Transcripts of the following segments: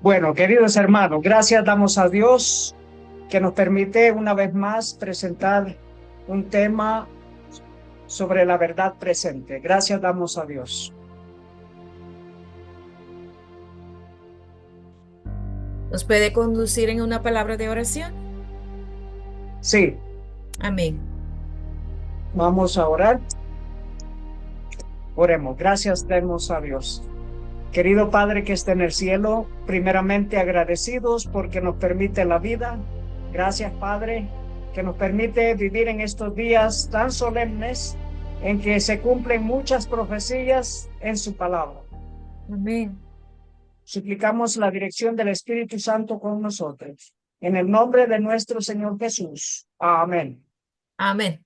Bueno, queridos hermanos, gracias damos a Dios que nos permite una vez más presentar un tema sobre la verdad presente. Gracias damos a Dios. ¿Nos puede conducir en una palabra de oración? Sí, Amén. vamos a orar. Oremos. Gracias damos a Dios. Querido Padre que está en el cielo, primeramente agradecidos porque nos permite la vida. Gracias, Padre, que nos permite vivir en estos días tan solemnes en que se cumplen muchas profecías en su palabra. Amén. Suplicamos la dirección del Espíritu Santo con nosotros. En el nombre de nuestro Señor Jesús. Amén. Amén.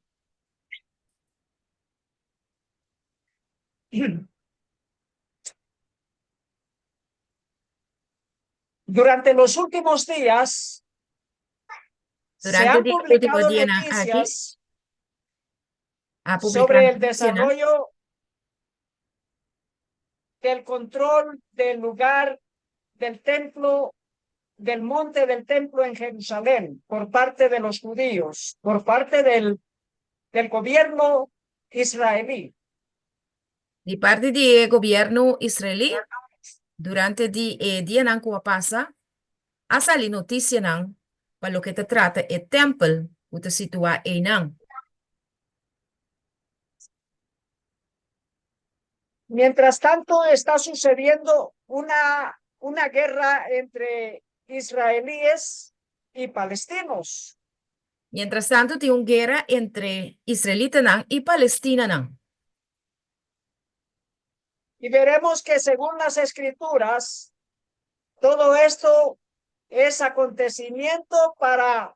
Durante los últimos días se Durante han el último publicado día aquí, noticias ha publicado sobre el noticia, ¿no? desarrollo del control del lugar del templo, del monte del templo en Jerusalén por parte de los judíos, por parte del gobierno israelí. De parte do governo israelí, durante o dia não que passa, ha sali notícia não, para o que te trata o templo, o te situa aí não. Mientras tanto, está sucediendo una guerra entre israelíes y palestinos. Mientras tanto, tem uma guerra entre israelita não e palestina não. Y veremos que según las escrituras, todo esto es acontecimiento para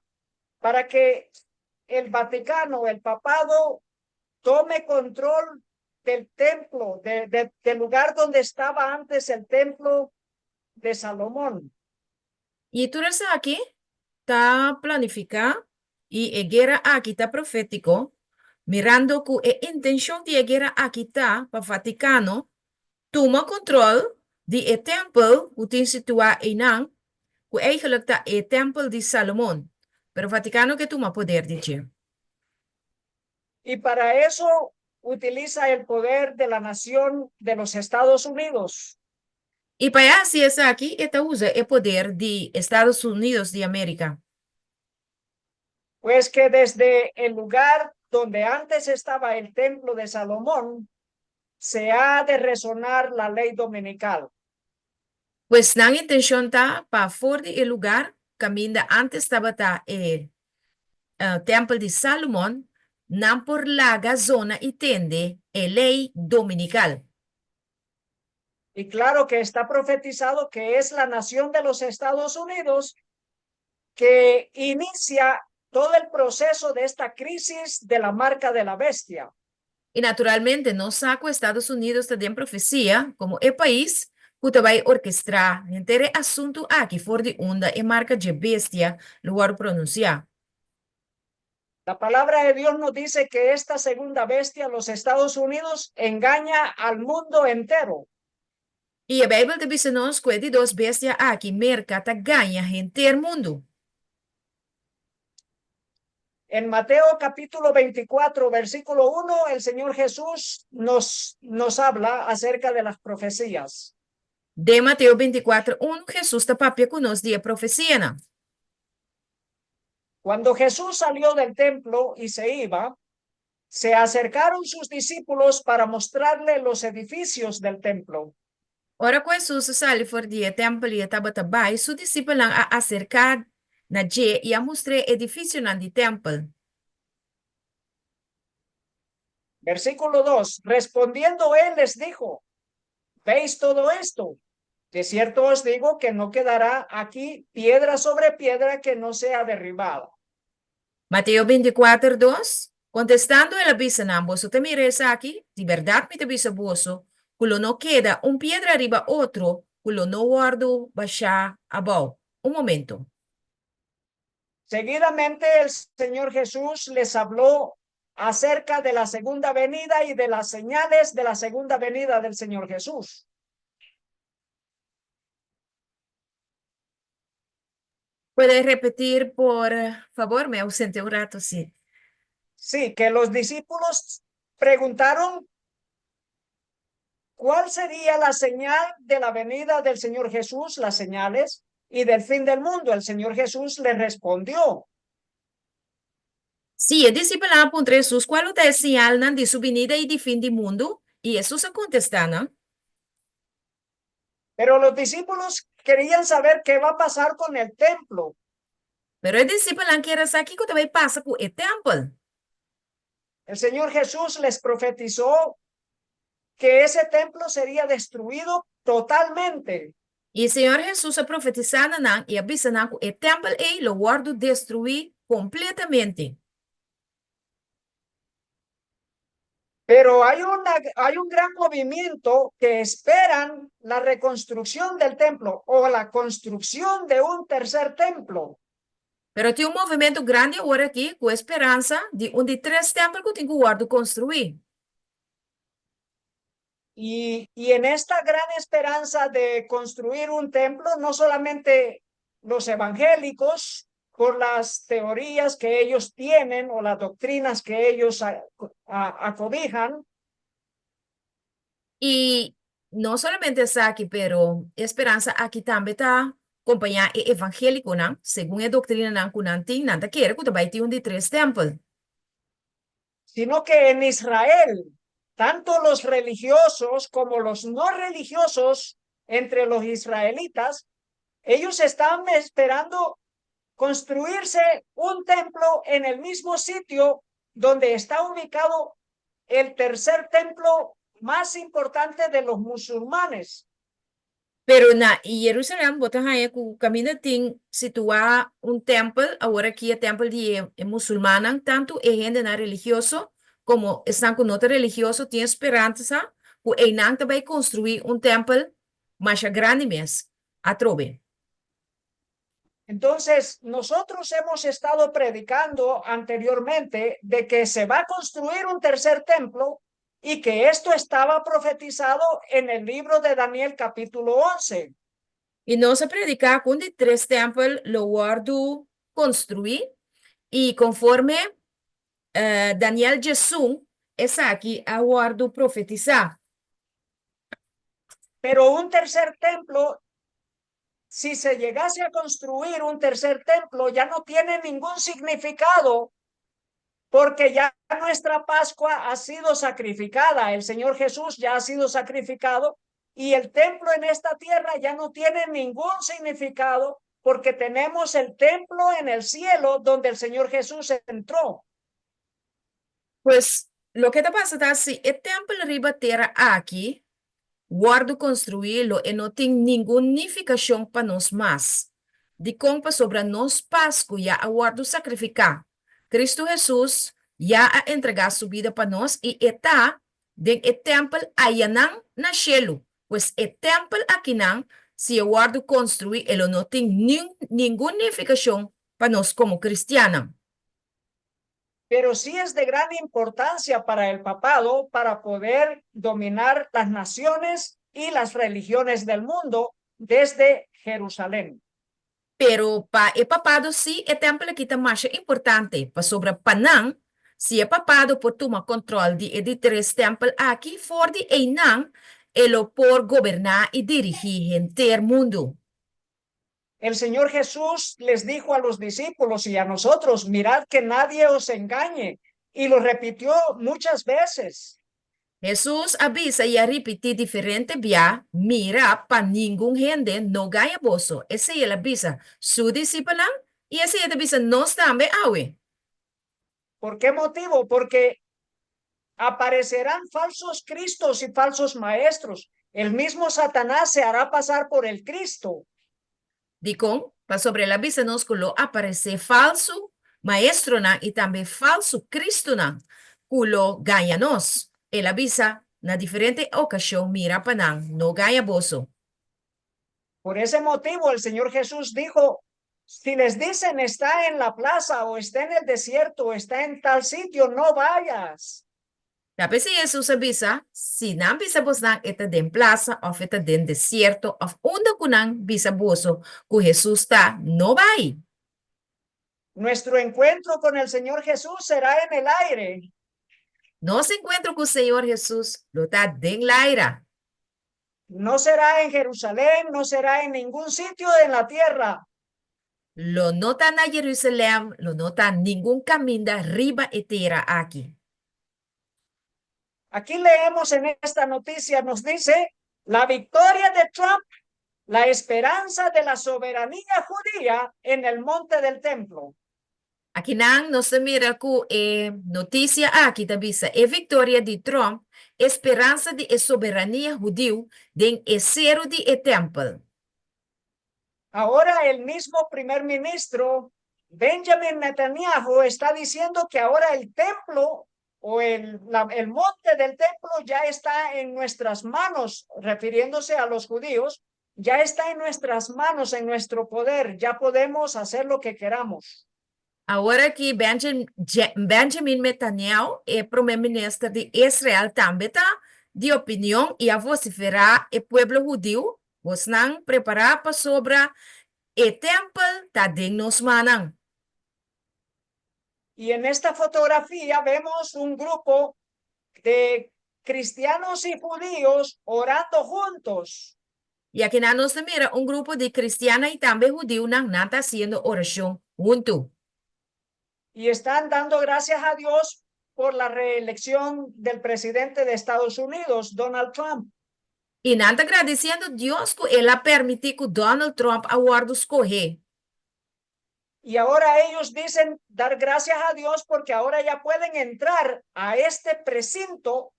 que el Vaticano, el papado, tome control del templo, del lugar donde estaba antes el templo de Salomón. E tudo isso aqui está planificado e a guerra aqui está profético, mirando que a intenção de a guerra aqui está para o Vaticano toma controle de o templo que tem situado em Nan, que eigenlijk está o templo de Salomón, pero o Vaticano que toma poder de Dios. Y para eso utiliza el poder de la nación de los Estados Unidos, E para assim, essa aqui, esta usa o poder de Estados Unidos de América. pues que desde el lugar donde antes estaba el templo de Salomón, se ha de resonar la ley dominical. Pues na intenção está para fora do lugar, caminho antes estava tá, templo de Salomón, não por larga zona e tende a lei dominical. Y claro que está profetizado que es la nación de los Estados Unidos que inicia todo el proceso de esta crisis de la marca de la bestia. E naturalmente, não saco Estados Unidos também profecia como o país que vai orquestrar inteiro assunto aqui fora de onda e marca de bestia, lugar pronunciar. La palabra de Dios nos dice que esta segunda bestia, los Estados Unidos, engaña al mundo entero. E a Bíblia diz nos que de duas bestias aqui merca tá ganha inteiro mundo. En Mateo capítulo 24, versículo 1, el Señor Jesús nos habla acerca de las profecías. De Mateus 24:1, Jesus está papia conosco de profecia, não? Cuando Jesús salió del templo y se iba, se acercaron sus discípulos para mostrarle los edificios del templo. Ora, com Jesus sali fora de templo e estava tabai, su discípulo a acercar na je e a mostrar edifício na de templo. Versículo 2, respondiendo él les dijo, ¿veis todo esto? De cierto os digo que no quedará aquí piedra sobre piedra que no sea derribada. Mateus 24:2, contestando ele avisa na bolso, te mira essa aqui, de verdade me te avisa bolso, culo não queda piedra arriba outro, culo não guardo baixar abaixo. Um momento. Seguidamente el Señor Jesús les habló acerca de la segunda venida y de las señales de la segunda venida del Señor Jesús. ¿Puede repetir, por favor? Me ausenté un rato, sí. Sí, que los discípulos preguntaron cuál sería la señal de la venida del Señor Jesús, las señales, y del fin del mundo. El Señor Jesús les respondió. Sí, el discípulo apunta Jesús, ¿cuál es la señal de su venida y de fin del mundo? Y Jesús contesta, ¿no? Pero los discípulos querían saber qué va a pasar con el templo. Pero el discípulo quiere saber qué también pasa con el templo. El Señor Jesús les profetizó que ese templo sería destruido totalmente. Y el Señor Jesús profetizando y avisando que el templo lo guardo destruir completamente. Pero hay un gran movimiento que esperan la reconstrucción del templo o la construcción de un tercer templo. Pero tem movimento grande agora aqui, com esperança de um de três templos que tem que guardo construir. Y en esta gran esperanza de construir un templo, no solamente los evangélicos, por las teorías que ellos tienen o las doctrinas que ellos acobijan, E não somente está aqui, pero esperança aqui também está acompanhar o evangélico, não? Segundo a doutrina não que não tem, não quer que também tem um de três templos. sino que en Israel, tanto los religiosos como los no religiosos entre los israelitas, ellos están esperando construirse un templo en el mismo sitio donde está ubicado el tercer templo más importante de los musulmanes. Pero na Jerusalém, botan aí que o caminho tem situar um templo, agora aqui é templo de muçulmano, tanto é gente na religioso, como estão com outra religioso, tem esperança que ele não também construir um templo mais grande mesmo, a trove. Entonces, nosotros hemos estado predicando anteriormente de que se va a construir un tercer templo y que esto estaba profetizado en el libro de Daniel capítulo 11. E nós predicar com de três templos, lo guardo construir, e conforme Daniel Jesus, essa aqui, aguardo profetizar. Pero un tercer templo, si se llegase a construir un tercer templo, ya no tiene ningún significado porque ya nuestra Pascua ha sido sacrificada, el Señor Jesús ya ha sido sacrificado y el templo en esta tierra ya no tiene ningún significado porque tenemos el templo en el cielo donde el Señor Jesús entró. Pues lo que está pasando es si el templo arriba tierra aquí, guardo construirlo y no tiene ninguna significación para nos más. De compa sobre nos Pascua ya aguardo sacrificar. Cristo Jesús ya ha entregado su vida para nos y está en el templo allá na cielo. Pues el templo aquí nan, si aguardo construir, él no tiene ninguna significación para nos como cristianos. Pero sí es de gran importancia para el papado para poder dominar las naciones y las religiones del mundo desde Jerusalén. Pero para el papado sí, el templo aquí está más importante. Para sobre Panang, si el papado por tomar control de tres templos aquí, for de Einang, él por gobernar y dirigir el mundo. El Señor Jesús les dijo a los discípulos y a nosotros, mirad que nadie os engañe. Y lo repitió muchas veces. Jesús avisa y repite diferente vía, mira, para ningún gente no gaya bozo. Ese él avisa su discípulo y ese él avisa nos también awe. ¿Por qué motivo? Porque aparecerán falsos cristos y falsos maestros. El mismo Satanás se hará pasar por el Cristo. Dicon, para sobre la visa nos culo aparece falso maestro na y también falso Cristo na culo gaya nos. El avisa na diferente ocasión mira panan no gaya bozo. Por ese motivo el Señor Jesús dijo, si les dicen está en la plaza o está en el desierto o está en tal sitio, no vayas. Tapi si Jesús avisa, si nan bisa bos nan eta den plaza of eta den desierto of onda kunang bisa boso ku Jesús ta no vai. Nuestro encuentro con el Señor Jesús será en el aire. Nosso encontro com o Senhor Jesus está den laira. No será en Jerusalén, no será en ningún sitio en la tierra. Lo não está na Jerusalém, lo não está nenhum caminho da riba e terra aqui. Aquí leemos en esta noticia, nos dice, la victoria de Trump, la esperanza de la soberanía judía en el monte del templo. Aqui não, nós mira com notícia aqui da bisa, é vitória de Trump, esperança de soberania judeu, den cero de templo. Ahora el mismo primer ministro, Benjamin Netanyahu, está diciendo que ahora el templo o el monte del templo ya está en nuestras manos, refiriéndose a los judíos, ya está en nuestras manos, en nuestro poder, ya podemos hacer lo que queramos. Agora que Benjamin Netanyahu é primeiro-ministro de Israel também está de opinião e a vociferar o povo judeu, vos não preparar para sobre o templo está de nos manang. Y en esta fotografía vemos un grupo de cristianos y judíos orando juntos. E aqui na nossa mira grupo de cristianos e também judeu não está haciendo oração junto. Y están dando gracias a Dios por la reelección del presidente de Estados Unidos, Donald Trump. E não está agradecendo a Deus que ele permitiu que Donald Trump aguarde escorrer. Y ahora ellos dicen dar gracias a Dios porque ahora ya pueden entrar a este precinto,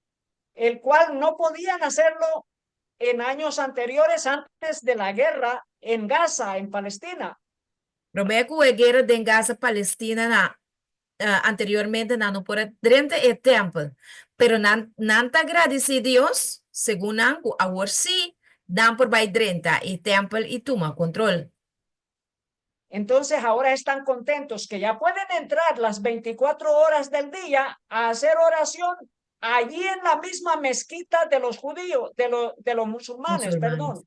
el cual no podían hacerlo en años anteriores, antes de la guerra en Gaza, en Palestina. Romeco a guerra de Gaza Palestina anteriormente não por dentro do templo, pero não está agradecido a Deus, segundo agora sim, não por vai dentro o templo e toma controle. Entonces ahora están contentos que ya pueden entrar las 24 horas del día a hacer oración allí en la misma mezquita de los judíos, de los musulmanes, perdón.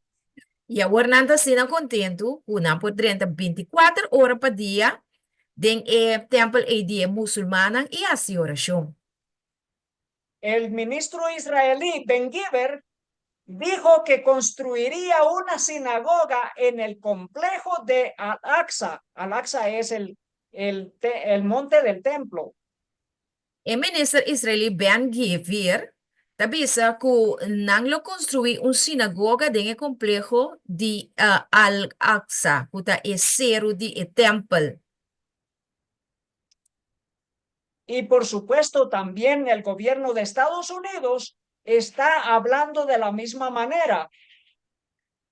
E agora não está sendo contento, não por dentro 24 horas por dia, den templo e dia muçulmana e assim oração. El ministro israelí Ben Gvir dijo que construiría una sinagoga en el complejo de Al-Aqsa. Al-Aqsa es el monte del templo. O ministro israelí Ben Gvir tabisa que não lo construir sinagoga dentro do complexo de Al-Aqsa, que é cero de templo. Y por supuesto también el gobierno de Estados Unidos está hablando de la misma manera.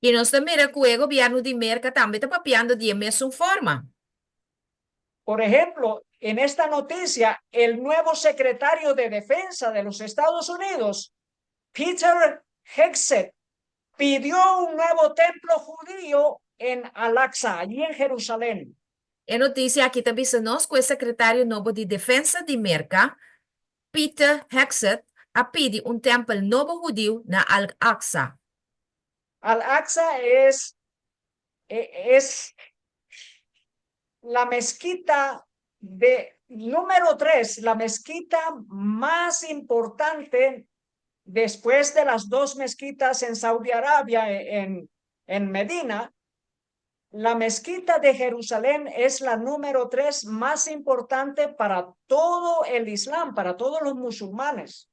E nós também mira que o governo de América também está papiando de mesma forma. Por ejemplo, en esta noticia, el nuevo secretario de Defensa de los Estados Unidos, Peter Hegseth, pidió un nuevo templo judío en Al-Aqsa, allí en Jerusalén. É notícia aqui também nós com o secretário novo de Defesa de América, Peter Hegseth, a pedir templo novo judío na Al-Aqsa. Al-Aqsa es la mezquita número 3, la mezquita más importante después de las dos mezquitas en Saudi Arabia, en Medina. La mezquita de Jerusalén es la número 3 más importante para todo el Islam, para todos los musulmanes.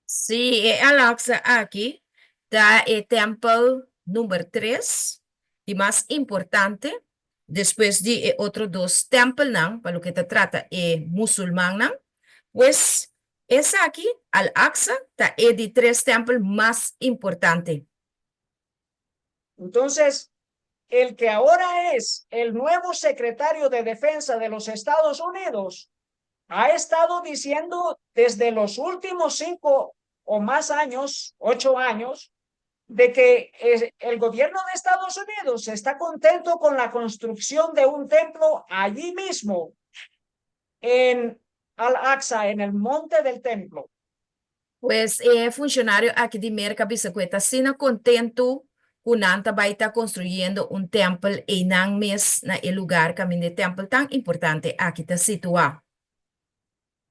Sí, Al-Aqsa aquí está el templo número 3, y más importante, después de otros dos templos, para lo que te trata musulmán, pues es aquí, Al-Aqsa, está el de 3 templos más importante. Entonces, el que ahora es el nuevo secretario de Defensa de los Estados Unidos ha estado diciendo desde los últimos 5 o más años, 8 años, de que el gobierno de Estados Unidos está contento con la construcción de un templo allí mismo, en Al-Aqsa, en el monte del templo. Pues funcionario aquí de América está siendo contento kunanta baita construyendo un templo enang mes na el lugar kami de templo tan importante aquí ta situa.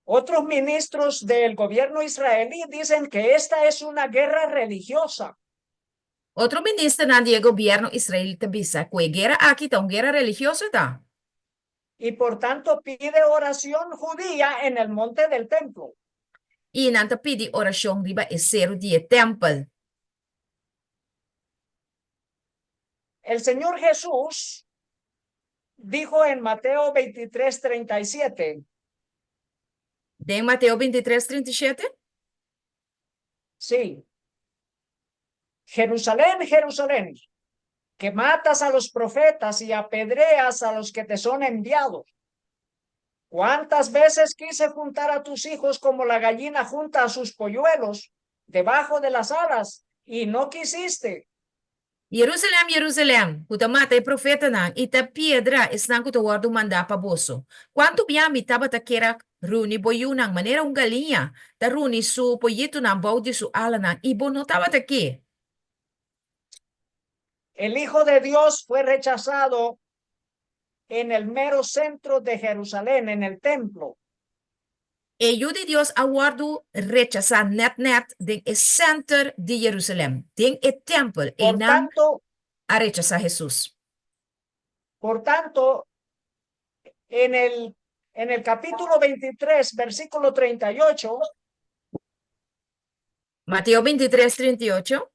Otros ministros del gobierno israelí dicen que esta es una guerra religiosa. Otro ministro na di gobierno israelita bisa kwe guerra aquí ta un guerra religiosa ta. Y por tanto pide oración judía en el monte del templo. Y nanta pidi oración riba esero di templo. El Señor Jesús dijo en Mateo 23:37. De Mateo 23:37. Sí. Jerusalén, Jerusalén, que matas a los profetas y apedreas a los que te son enviados. ¿Cuántas veces quise juntar a tus hijos como la gallina junta a sus polluelos debajo de las alas y no quisiste? Jerusalem, Jerusalem, kutamata e profeta na, ita piedra isnang kutawardo manda pa boso. Quanto biyami taba takera runi boyunang manera un galinha, ta runi su poyito na baudi su ala na, ibo no taba take. El Hijo de Dios fue rechazado en el mero centro de Jerusalén, en el templo. E de Dios awardo rechazar net den e center de Jerusalem, den e templo, e Por nang tanto, a rechazar Jesús. en el capítulo 23, versículo 38, Mateo 23:38.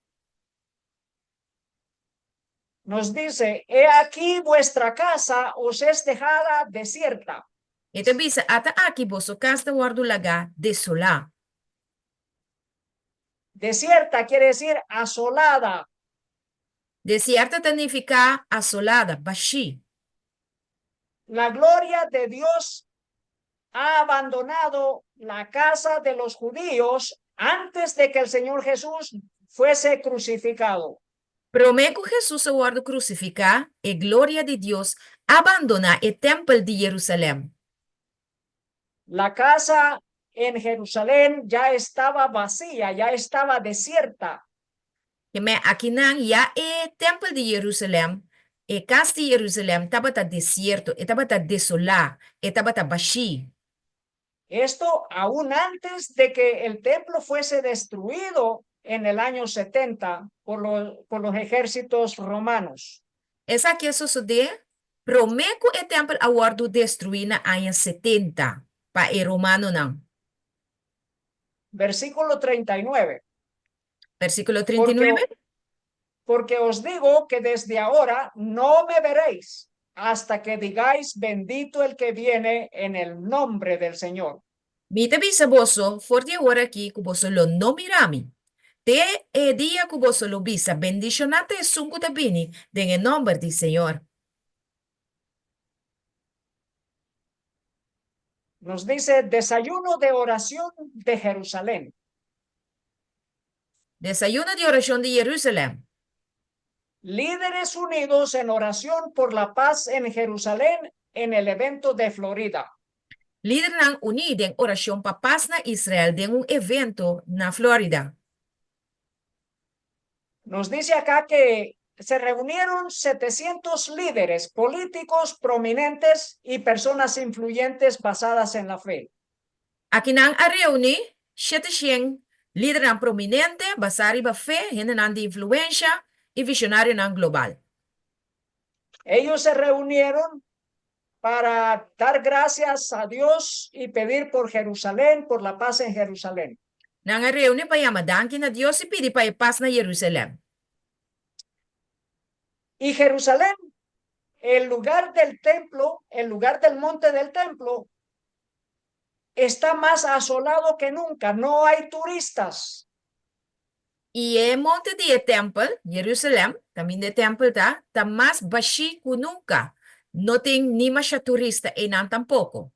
nos dice, he aquí vuestra casa os es dejada desierta. Ita bisa ata aki boso kasta wardo laga desola. Desierta quiere decir asolada. Desierta significa asolada, bashi. La gloria de Dios ha abandonado la casa de los judíos antes de que el Señor Jesús fuese crucificado. Promeco Jesús aguardo crucificar e gloria de Dios abandona el templo de Jerusalén. La casa en Jerusalén ya estaba vacía, ya estaba desierta. Que me aquí nan ya el templo de Jerusalén, el casa de Jerusalén tabata desierto, tabata desolada, tabata bashi. Esto aún antes de que el templo fuese destruido en el año 70 por los ejércitos romanos. Esa que sucede, promeco el templo aguardo destruir na año 70 pa el romano nan. Versículo 39. Versículo 39. Porque os digo que desde ahora no me veréis hasta que digáis bendito el que viene en el nombre del Señor. Mita bisa boso, forti ahora aquí kuboso lo no mirami. Te e dia kuboso lo bisa, bendicionate sunku tabini, en el nombre del Señor. Nos dice desayuno de oración de Jerusalén. Desayuno de oración de Jerusalén. Líderes unidos en oración por la paz en Jerusalén en el evento de Florida. Líder nang unido en oración pa paz na Israel de un evento na Florida. Nos dice acá que se reunieron 700 líderes políticos prominentes y personas influyentes basadas en la fe. Aquí nang a reuni, 700 líder nang prominente, basari ba fe, gente nang de influencia y visionario nang global. Ellos se reunieron para dar gracias a Dios y pedir por Jerusalén, por la paz en Jerusalén. Nang a reuni pa yamadanki na Dios y pidi pa paz na Jerusalén. Y Jerusalén, el lugar del templo, el lugar del monte del templo, está más asolado que nunca. No hay turistas. Y el monte de templo, Jerusalén, también de templo está más bashi que nunca. No tiene ni más turista en tampoco.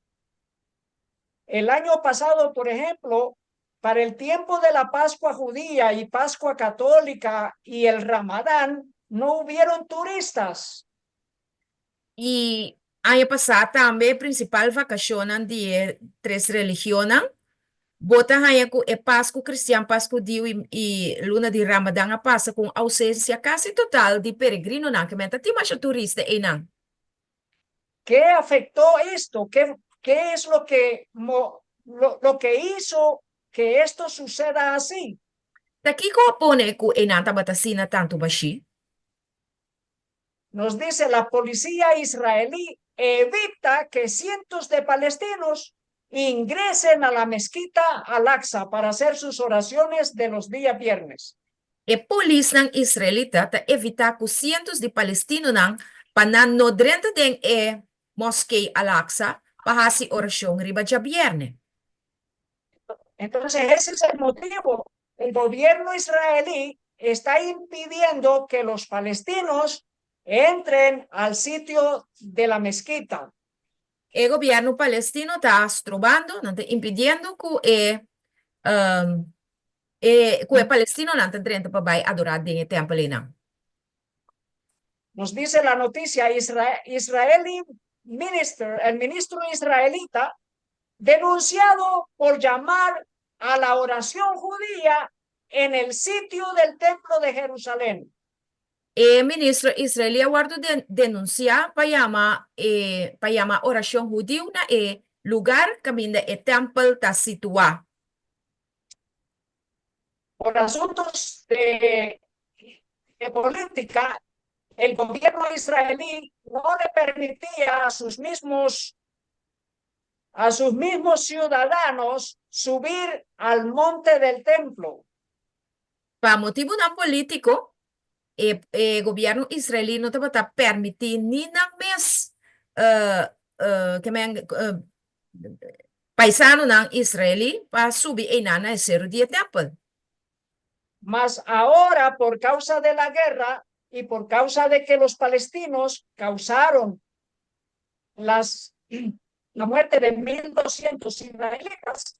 El año pasado, por ejemplo, para el tiempo de la Pascua judía y Pascua católica y el Ramadán, no hubieron turistas. Y año pasado también principal vacación de tres religiones. Bota haya ku e Páscoa cristiano, Páscoa dio e luna de Ramadã a passa com ausência quase total de peregrino não, que menta ti mais turista e não. ¿Qué afectó esto? ¿Qué es lo que, lo que hizo que esto suceda así? Daqui ko pone ku e nanta batasina tanto bashi. Nos dice la policía israelí evita que cientos de palestinos ingresen a la mezquita Al-Aqsa para hacer sus oraciones de los días viernes. E polícia israelita ta evitar que cientos de palestinos não para no dentro den e mosquei Al-Aqsa para fazer oração riba de viernes. Entonces, ese es el motivo. El gobierno israelí está impidiendo que los palestinos entren al sitio de la mezquita. O governo palestino está estrobando, não está impedindo que o palestino não está dentro para adorar dentro do templo não. Nos dice la noticia, israelí el ministro israelita, denunciado por llamar a la oración judía en el sitio del templo de Jerusalén. O ministro israelita guardou denunciar para chamar oração judia na lugar que o templo está situado. Por asuntos de política, el gobierno israelí no le permitía a sus mismos ciudadanos subir al monte del templo. Para motivo não político, o governo israelita não está permitindo nem mesmo paisano não israelí para subir e na cerro de templo. Mas ahora, por causa de la guerra y por causa de que los palestinos causaron la muerte de 1,200 israelitas,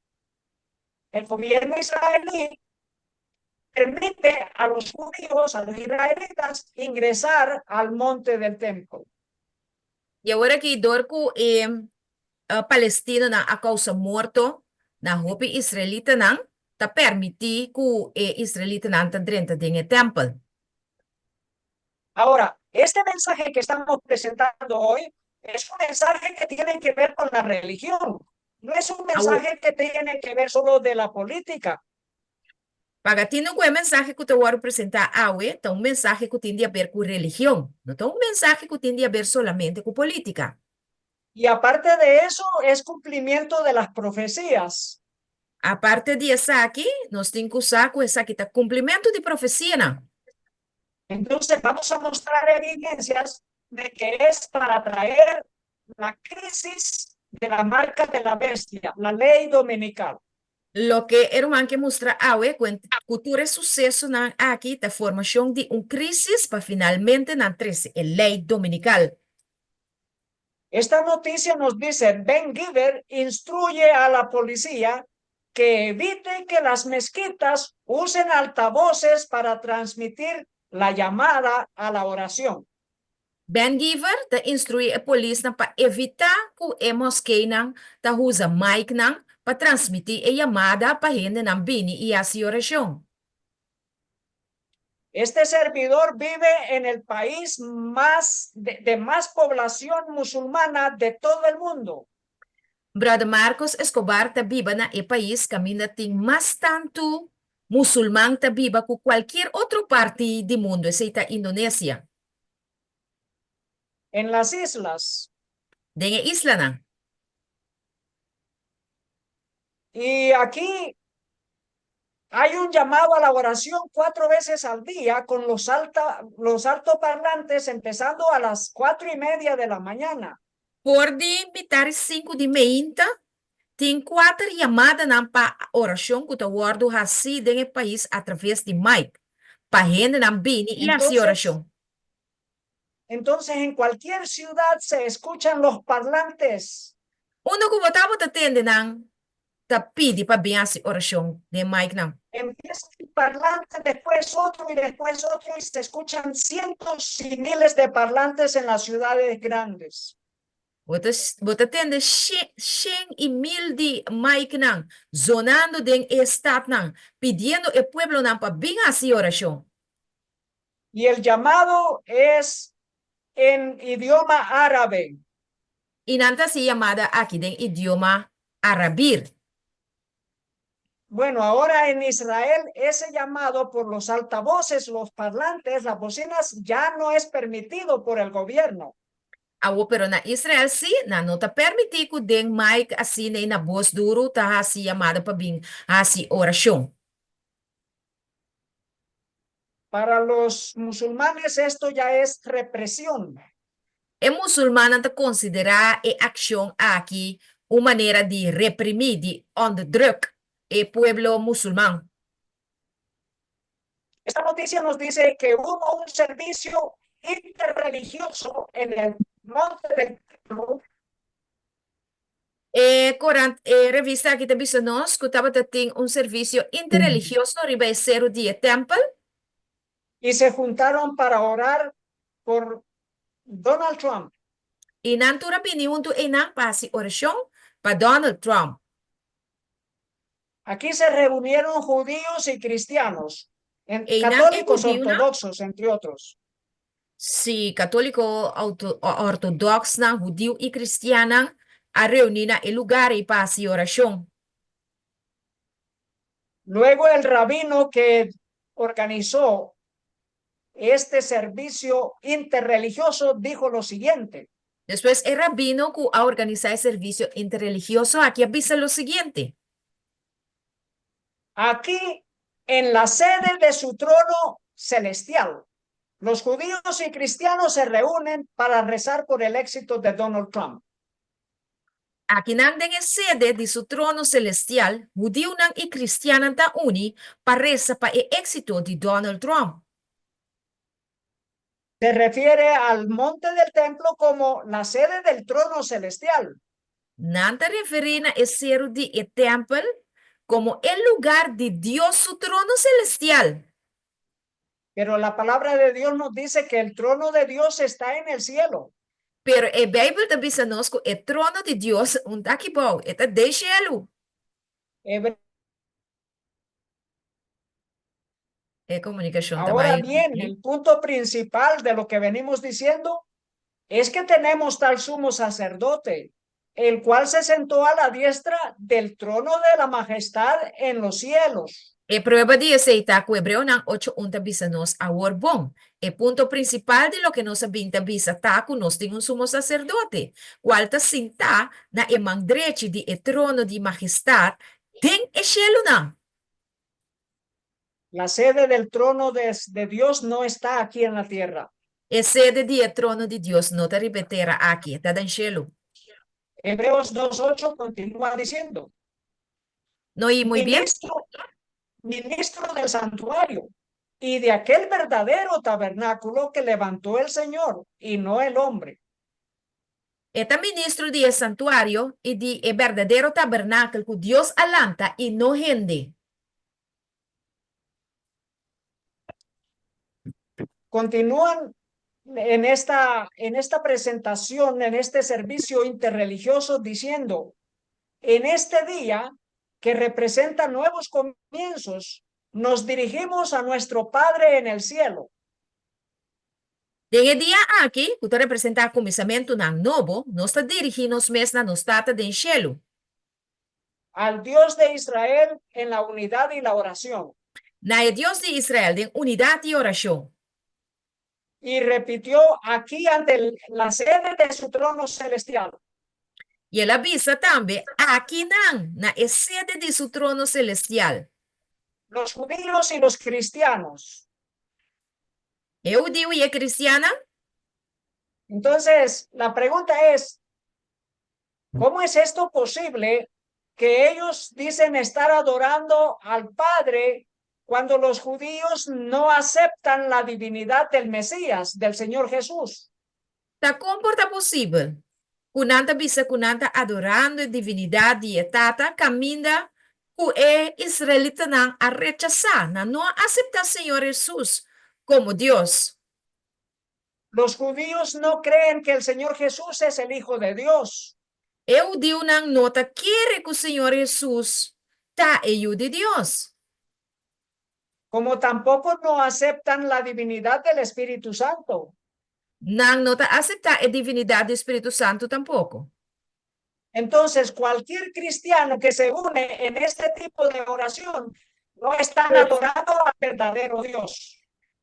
el gobierno israelí permite a los judíos, a los israelitas, ingresar al monte del templo. E agora que dorco Palestina na a causa morto na roupa israelita não tá permitir que israelita não tá dentro do templo. Ahora, este mensaje que estamos presentando hoy es un mensaje que tiene que ver con la religión. No es un mensaje que tiene que ver solo de la política. Pagatino com o mensagem que eu vou apresentar hoje, é um mensagem que tem a ver com religião, não é um mensagem que tem a ver solamente com política. Y aparte de eso, es cumplimiento de las profecías. Aparte de essa aqui, nós temos que usar com essa aqui, tá cumprimento de profecia, não? Entonces vamos a mostrar evidencias de que es para traer la crisis de la marca de la bestia, la ley dominical. Lo que irmão que mostra hoje, com cultura sucesso na aqui, da formação de crisis para finalmente na 13, a lei dominical. Esta noticia nos dice, Ben Giver instruye a la policía que evite que las mezquitas usen altavoces para transmitir la llamada a la oración. Ben Giver te instrui a polícia para evitar que a mosqueia ta usa mic para transmitir a chamada para gente não bini e a oração. Este servidor vive en el país de más población musulmana de todo el mundo. Brother Marcos Escobar ta vive na e país que ainda tem mais tanto muçulmano ta vive que qualquer outra parte do mundo, exceto a Indonésia. En las islas. De isla na. Y aquí hay un llamado a la oración 4 veces al día con los altoparlantes empezando a las 4:30 de la mañana. Por de invitar 5 de manhã, tem 4 chamadas para oração que o guardo assim no país através de mic. Para gente não bini e assim oração. Entonces, en cualquier ciudad se escuchan los parlantes. Uno que botava te tende não te pede para bem assim oração de mic não. Empieza el parlante, después otro y después otro y se escuchan cientos y miles de parlantes en las ciudades grandes. Bota tende shen y mil di Mike nang, zonando den estat nang, pidiendo el pueblo nang pa bien así oración. Y el llamado es en idioma árabe. Y nanta si llamada aquí den idioma arabir. Bueno, ahora en Israel ese llamado por los altavoces, los parlantes, las bocinas ya no es permitido por el gobierno. Awo pero na Israel sí, na nota permiti ko den Mike así na voz duro ta así llamada pa bien así oración. Para los musulmanes esto ya es represión. El musulmán te considera acción aquí una manera de reprimir, de onderdruk el pueblo musulmán. Esta noticia nos dice que hubo un servicio interreligioso en el monte del templo Revista aqui também nós que estava tendo um serviço interreligioso riba o dia temple y se juntaron para orar por Donald Trump. e não tura opinião tu enang pasi oração para Donald Trump. Aquí se reunieron judíos y cristianos, Enang católicos judío na ortodoxos, entre otros. si católico ortodox na judío e cristiana a reunir na lugar e pasi oração. Luego el rabino que organizó este servicio interreligioso dijo lo siguiente: Depois, o rabino que a organizar o serviço interreligioso aqui avisa o seguinte. aquí en la sede de su trono celestial, los judíos y cristianos se reúnen para rezar por el éxito de Donald Trump. Aqui nang den sede de su trono celestial, judío nang e cristiano ta uni para reza pa e éxito de Donald Trump. Se refiere al monte del templo como la sede del trono celestial. Nanta referina e cero de e templo como el lugar de Dios su trono celestial. Pero la palabra de Dios nos dice que el trono de Dios está en el cielo. Pero e Bible ta bisa nos ko e trono de Dios un taki bau eta de cielo. Hebre- E comunicación ta Ahora vai. bien, el punto principal de lo que venimos diciendo es que tenemos tal sumo sacerdote, el cual se sentó a la diestra del trono de la majestad en los cielos. E prueba de aceitar que o hebreu nang 8 unta bisa nos awor bom. E punto principal de lo que nos abinta bisa ta que nos tem un sumo sacerdote, cual ta sinta na emang dreche de e trono de majestad, ten e cielo nang. La sede del trono de Dios no está aquí en la tierra. E sede de e trono de Dios no te repetera aqui, ta dan cielo. Hebreos 2:8 continúa diciendo: No y muy bien. ministro del santuario y de aquel verdadero tabernáculo que levantó el Señor y no el hombre. Eta ministro de e santuario y de e verdadero tabernáculo que Dios alanta y no gente. Continúan en esta presentación, en este servicio interreligioso, diciendo: en este día que representa nuevos comienzos, nos dirigimos a nuestro Padre en el cielo. Den e dia aqui, que te representa o começamento ng novo, nós te dirigimos mes na nos tata den cielo. Al Dios de Israel en la unidad y la oración. Na e Dios de Israel den unidade e oração. Y repitió aquí ante la sede de su trono celestial: E ele avisa também aqui na e sede de su trono celestial. los judíos y los cristianos. E judeu e cristiana. Entonces, la pregunta es: ¿cómo es esto posible que ellos dicen estar adorando al Padre cuando los judíos no aceptan la divinidad del Mesías, del Señor Jesús? Ta comporta possível. Kunanta bisa kunanta adorando a divinidade de tata caminda ku e israelita nang a rechazar, na não aceitar Senhor Jesus como Deus. Los judíos no creen que el Señor Jesús es el Hijo de Dios. Eu digo na nota, quer que o Senhor Jesus tá eu de Deus. Como tampoco no aceptan la divinidad del Espíritu Santo. Nang nota aceptar a divindade do Espírito Santo tampouco. Entonces, cualquier cristiano que se une en este tipo de oración no están adorando al verdadero Dios.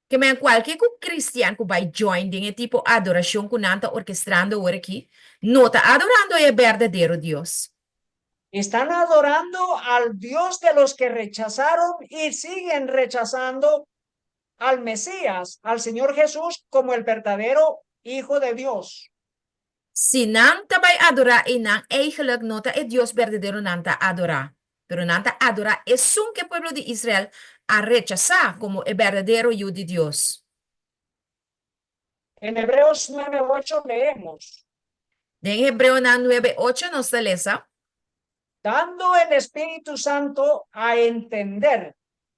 Que men qualquer cristiano que vai join em tipo adoração que nanta orquestrando agora aqui, não tá adorando o verdadeiro Deus. Están adorando al Dios de los que rechazaron y siguen rechazando al Mesías, al Señor Jesús, como el verdadero Hijo de Dios. Se não tá vai adorar e não eigenlijk não tá é Deus verdadeiro não tá adorar. Pero não tá adorar é só que o povo de Israel a rechazar como o verdadeiro Hijo de Deus. En Hebreos 9:8 leemos, En Hebreo 9:8 nos lesa, dando el Espíritu Santo a entender.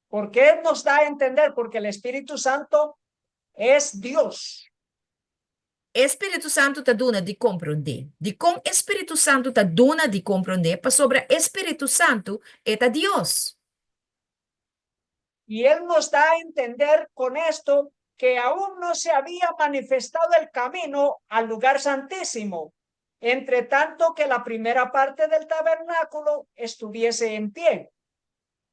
¿Por qué nos da a entender? Porque el Espíritu Santo es Dios. Espírito Santo tá dona de compreender. De como Espírito Santo tá dona de compreender, para sobre Espírito Santo é Deus. Y Él nos da a entender con esto que aún no se había manifestado el camino al lugar santísimo, entre tanto que la primera parte del tabernáculo estuviese en pie.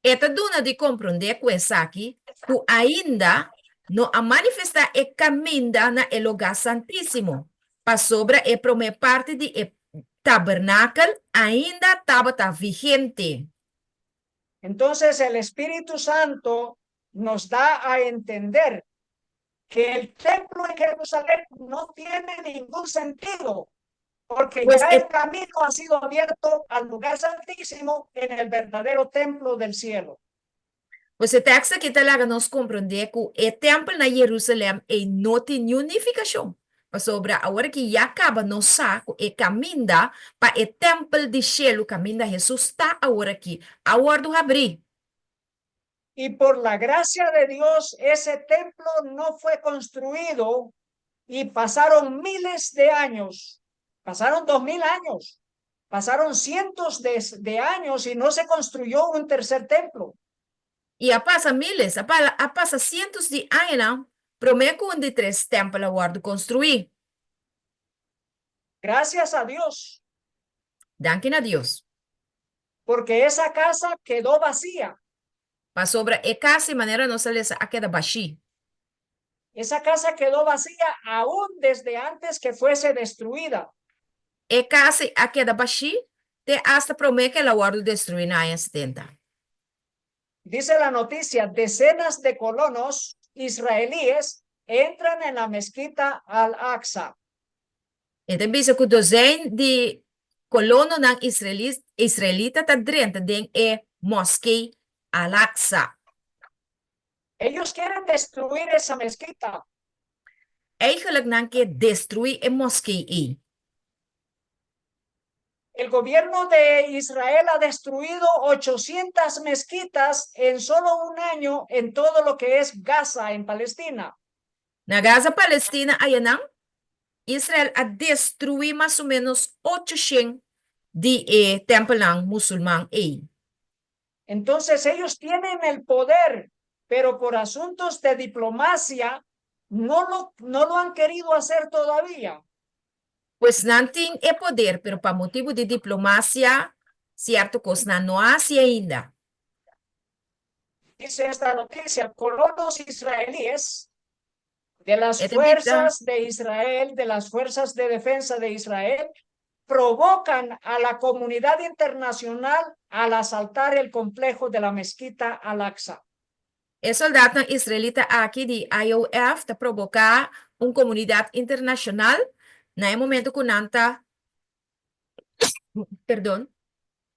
É dona de compreender com essa aqui, que ainda não a manifestar e caminha na lugar santíssimo. Para sobre a primeira parte de tabernáculo ainda estava vigente. Entonces el Espíritu Santo nos da a entender que el templo en Jerusalén no tiene ningún sentido, porque Pues ya el camino ha sido abierto al lugar santísimo en el verdadero templo del cielo. Pues o texto aqui está nos compreender que o templo na Jerusalém não tem unificação. Para sobre a hora que já acaba no saco e caminha para o templo de cielo, caminha Jesus está agora aqui. A hora do abrir. Y por la gracia de Dios, ese templo no fue construido y pasaron miles de años, pasaron 2000 años, pasaron cientos de años y no se construyó un tercer templo. E a passa miles, a passa cientos de anos, prometo de 3 templos agora construir. Gracias a Dios. Danke a Deus. Porque esa casa quedó vacía. Para sobre a casa de maneira não se lesa a queda baixi. Esa casa quedó vacía aún desde antes que fuese destruida. A casa a queda baixi, te hasta promete que ela guarda destruir na 70. Dice la noticia, decenas de colonos israelíes entran en la mezquita Al-Aqsa. Então, bisa que dozen de colono ng Israelita ta drenta den mosque Al-Aqsa. Ellos quieren destruir esa mezquita. Eigenlijk nang ke destruir mosque. El gobierno de Israel ha destruido 800 mezquitas en solo un año en todo lo que es Gaza, en Palestina. Na Gaza, Palestina, ayanang, Israel a destruir más o menos 800 de templo musulmán. Entonces ellos tienen el poder, pero por asuntos de diplomacia no lo han querido hacer todavía. Pues não tem poder, pero para motivo de diplomacia, cierto cosa no hace ainda. Dice esta noticia, colonos israelíes de las fuerzas de Israel, de las fuerzas de defensa de Israel, provocan a la comunidad internacional al asaltar el complejo de la mezquita Al-Aqsa. El soldado israelita aquí de IOF te provoca una comunidad internacional en el momento que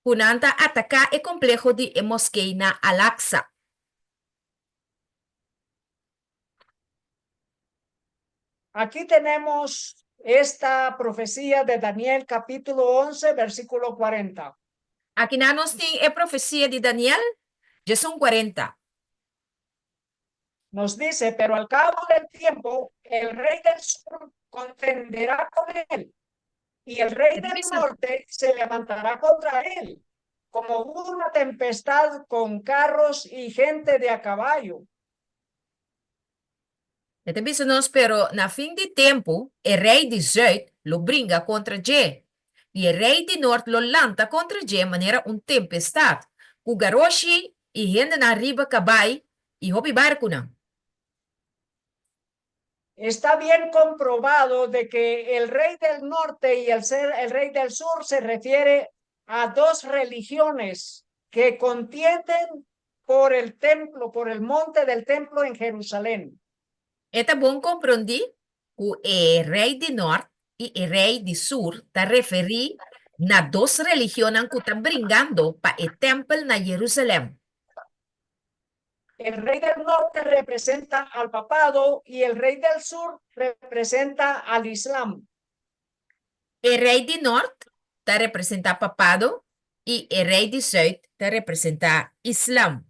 Kunanta ataca el complejo de mosquea Al-Aqsa. Aquí tenemos esta profecía de Daniel capítulo 11, versículo 40. Aquí nos tiene la profecía de Daniel, ya son 40. nos dice, pero al cabo del tiempo, el rey del sur contenderá con él y el rey Esta del bisa, norte se levantará contra él, como una tempestad con carros y gente de a caballo. esta bisa nós, pero na fim de tempo, o rei de zuid lo brinca contra Je. E o rei de norte lo lança contra Je maneira tempestade. O garoshi e gente na riba cabai e hopi barco não. Está bien comprobado de que el rey del norte y el rey del sur se refiere a dos religiones que contienden por el templo, por el monte del templo en Jerusalén. Eta bom compreender que o rei de norte e o rei de sur está referi na dos religiões que estão brigando para o templo na Jerusalém. El rey del norte representa al papado y el rei del sur representa al Islam. O rei de norte está representando papado e o rei de sur está representando Islam.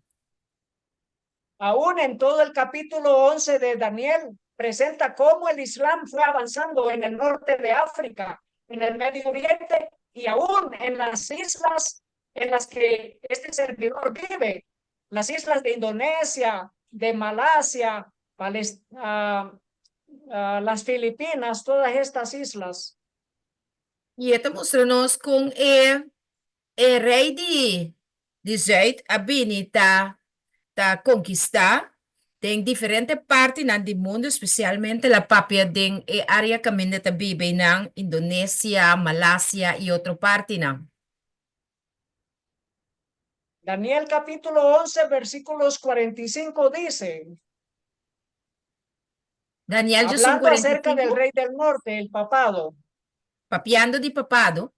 Aún en todo el capítulo 11 de Daniel presenta cómo el Islam fue avanzando en el norte de África, en el Medio Oriente y aún en las islas en las que este servidor vive, las islas de Indonesia, de Malasia, las Filipinas, todas estas islas. E eta mostrando-nos com o rei de Zuid, a Bini, tá conquistar. Tem diferentes partes do mundo, especialmente a papia de área que ainda tá vive na Indonésia, Malásia e outra parte não. Daniel capítulo 11, versículos 45 dice, Daniel Jesús hablando acerca del 45, rey del norte, el papado, papiando de papado,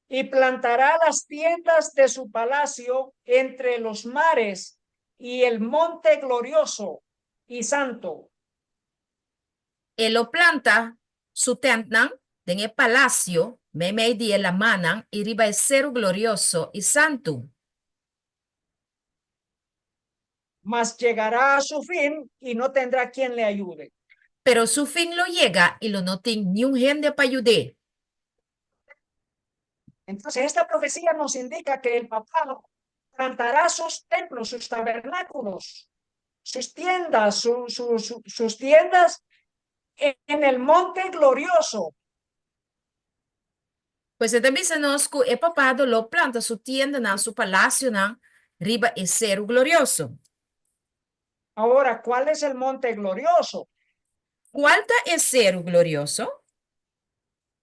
y plantará las tiendas de su palacio entre los mares y el monte glorioso y santo. él lo planta su tenta en el palacio, meme de la manan, y riba el cero glorioso y santo. Mas llegará a su fin y no tendrá quien le ayude. Pero su fin lo llega y lo no tiene ni un gente para ayudar. Entonces esta profecía nos indica que el papá plantará sus templos, sus tabernáculos, sus tiendas, sus tiendas en el monte glorioso. Pues también se nos que el papado lo planta su tienda en su palacio, riba el cero glorioso. Ahora, ¿cuál es el monte glorioso? ¿Cuál es el cero glorioso?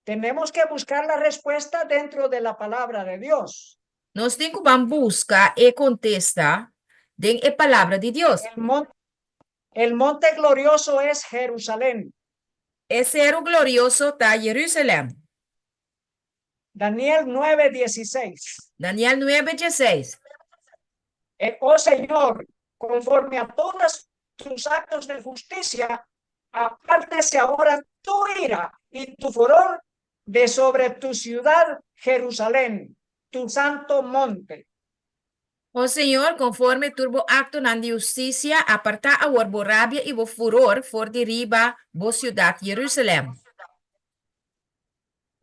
Tenemos que buscar la respuesta dentro de la palabra de Dios. Nos tenemos que buscar y contestar en la palabra de Dios. El monte glorioso es Jerusalén. El cero glorioso está Jerusalén. Daniel 9:16. Daniel 9:16. Oh Señor, conforme a todos tus actos de justicia, apártese ahora tu ira y tu furor de sobre tu ciudad Jerusalén, tu santo monte. Oh Señor, conforme turbo acto de justicia, aparta a rabia y furor for deriva bo ciudad Jerusalén.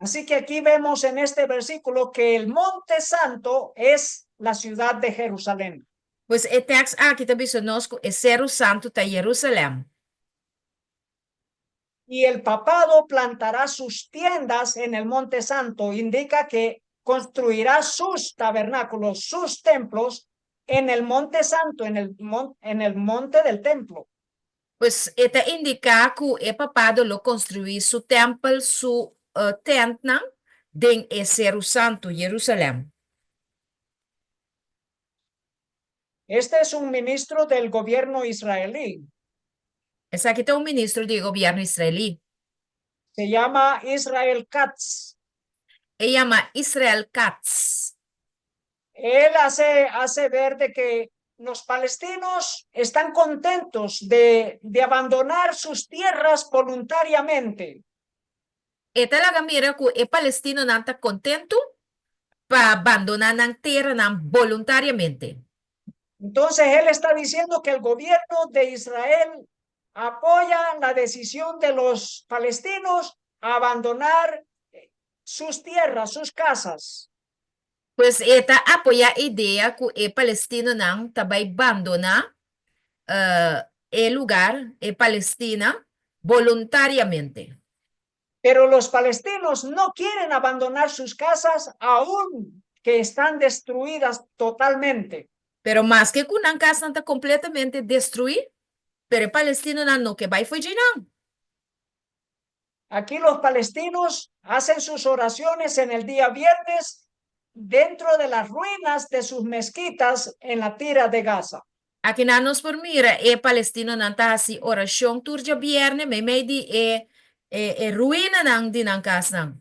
Así que aquí vemos en este versículo que el monte santo es la ciudad de Jerusalén. Pues el texto aquí también se nos es cero santo de Jerusalén. Y el papado plantará sus tiendas en el monte santo, indica que construirá sus tabernáculos, sus templos en el monte santo, en el monte del templo. Pues esta indica que el papado lo construyó su templo, su tenta, en el cero santo Jerusalén. Este es un ministro del gobierno israelí. Es aquí está un ministro del gobierno israelí. Se llama Israel Katz. Se llama Israel Katz. Él hace ver de que los palestinos están contentos de abandonar sus tierras voluntariamente. Esta es la mira que el palestino no está contento para abandonar la tierra voluntariamente. Entonces él está diciendo que el gobierno de Israel apoya la decisión de los palestinos a abandonar sus tierras, sus casas. Pues esta apoya a ideia que o Palestina não também abandona el lugar, Palestina, voluntariamente. Pero los palestinos no quieren abandonar sus casas aún que están destruidas totalmente. Pero más que una casa está completamente destruida, pero el palestino no que vai fugir não. Aquí los palestinos hacen sus oraciones en el día viernes dentro de las ruinas de sus mezquitas en la tira de Gaza. Aqui na nos por mira, palestino não tá assim, oração turja viernes, me di ruína não di nan casa não.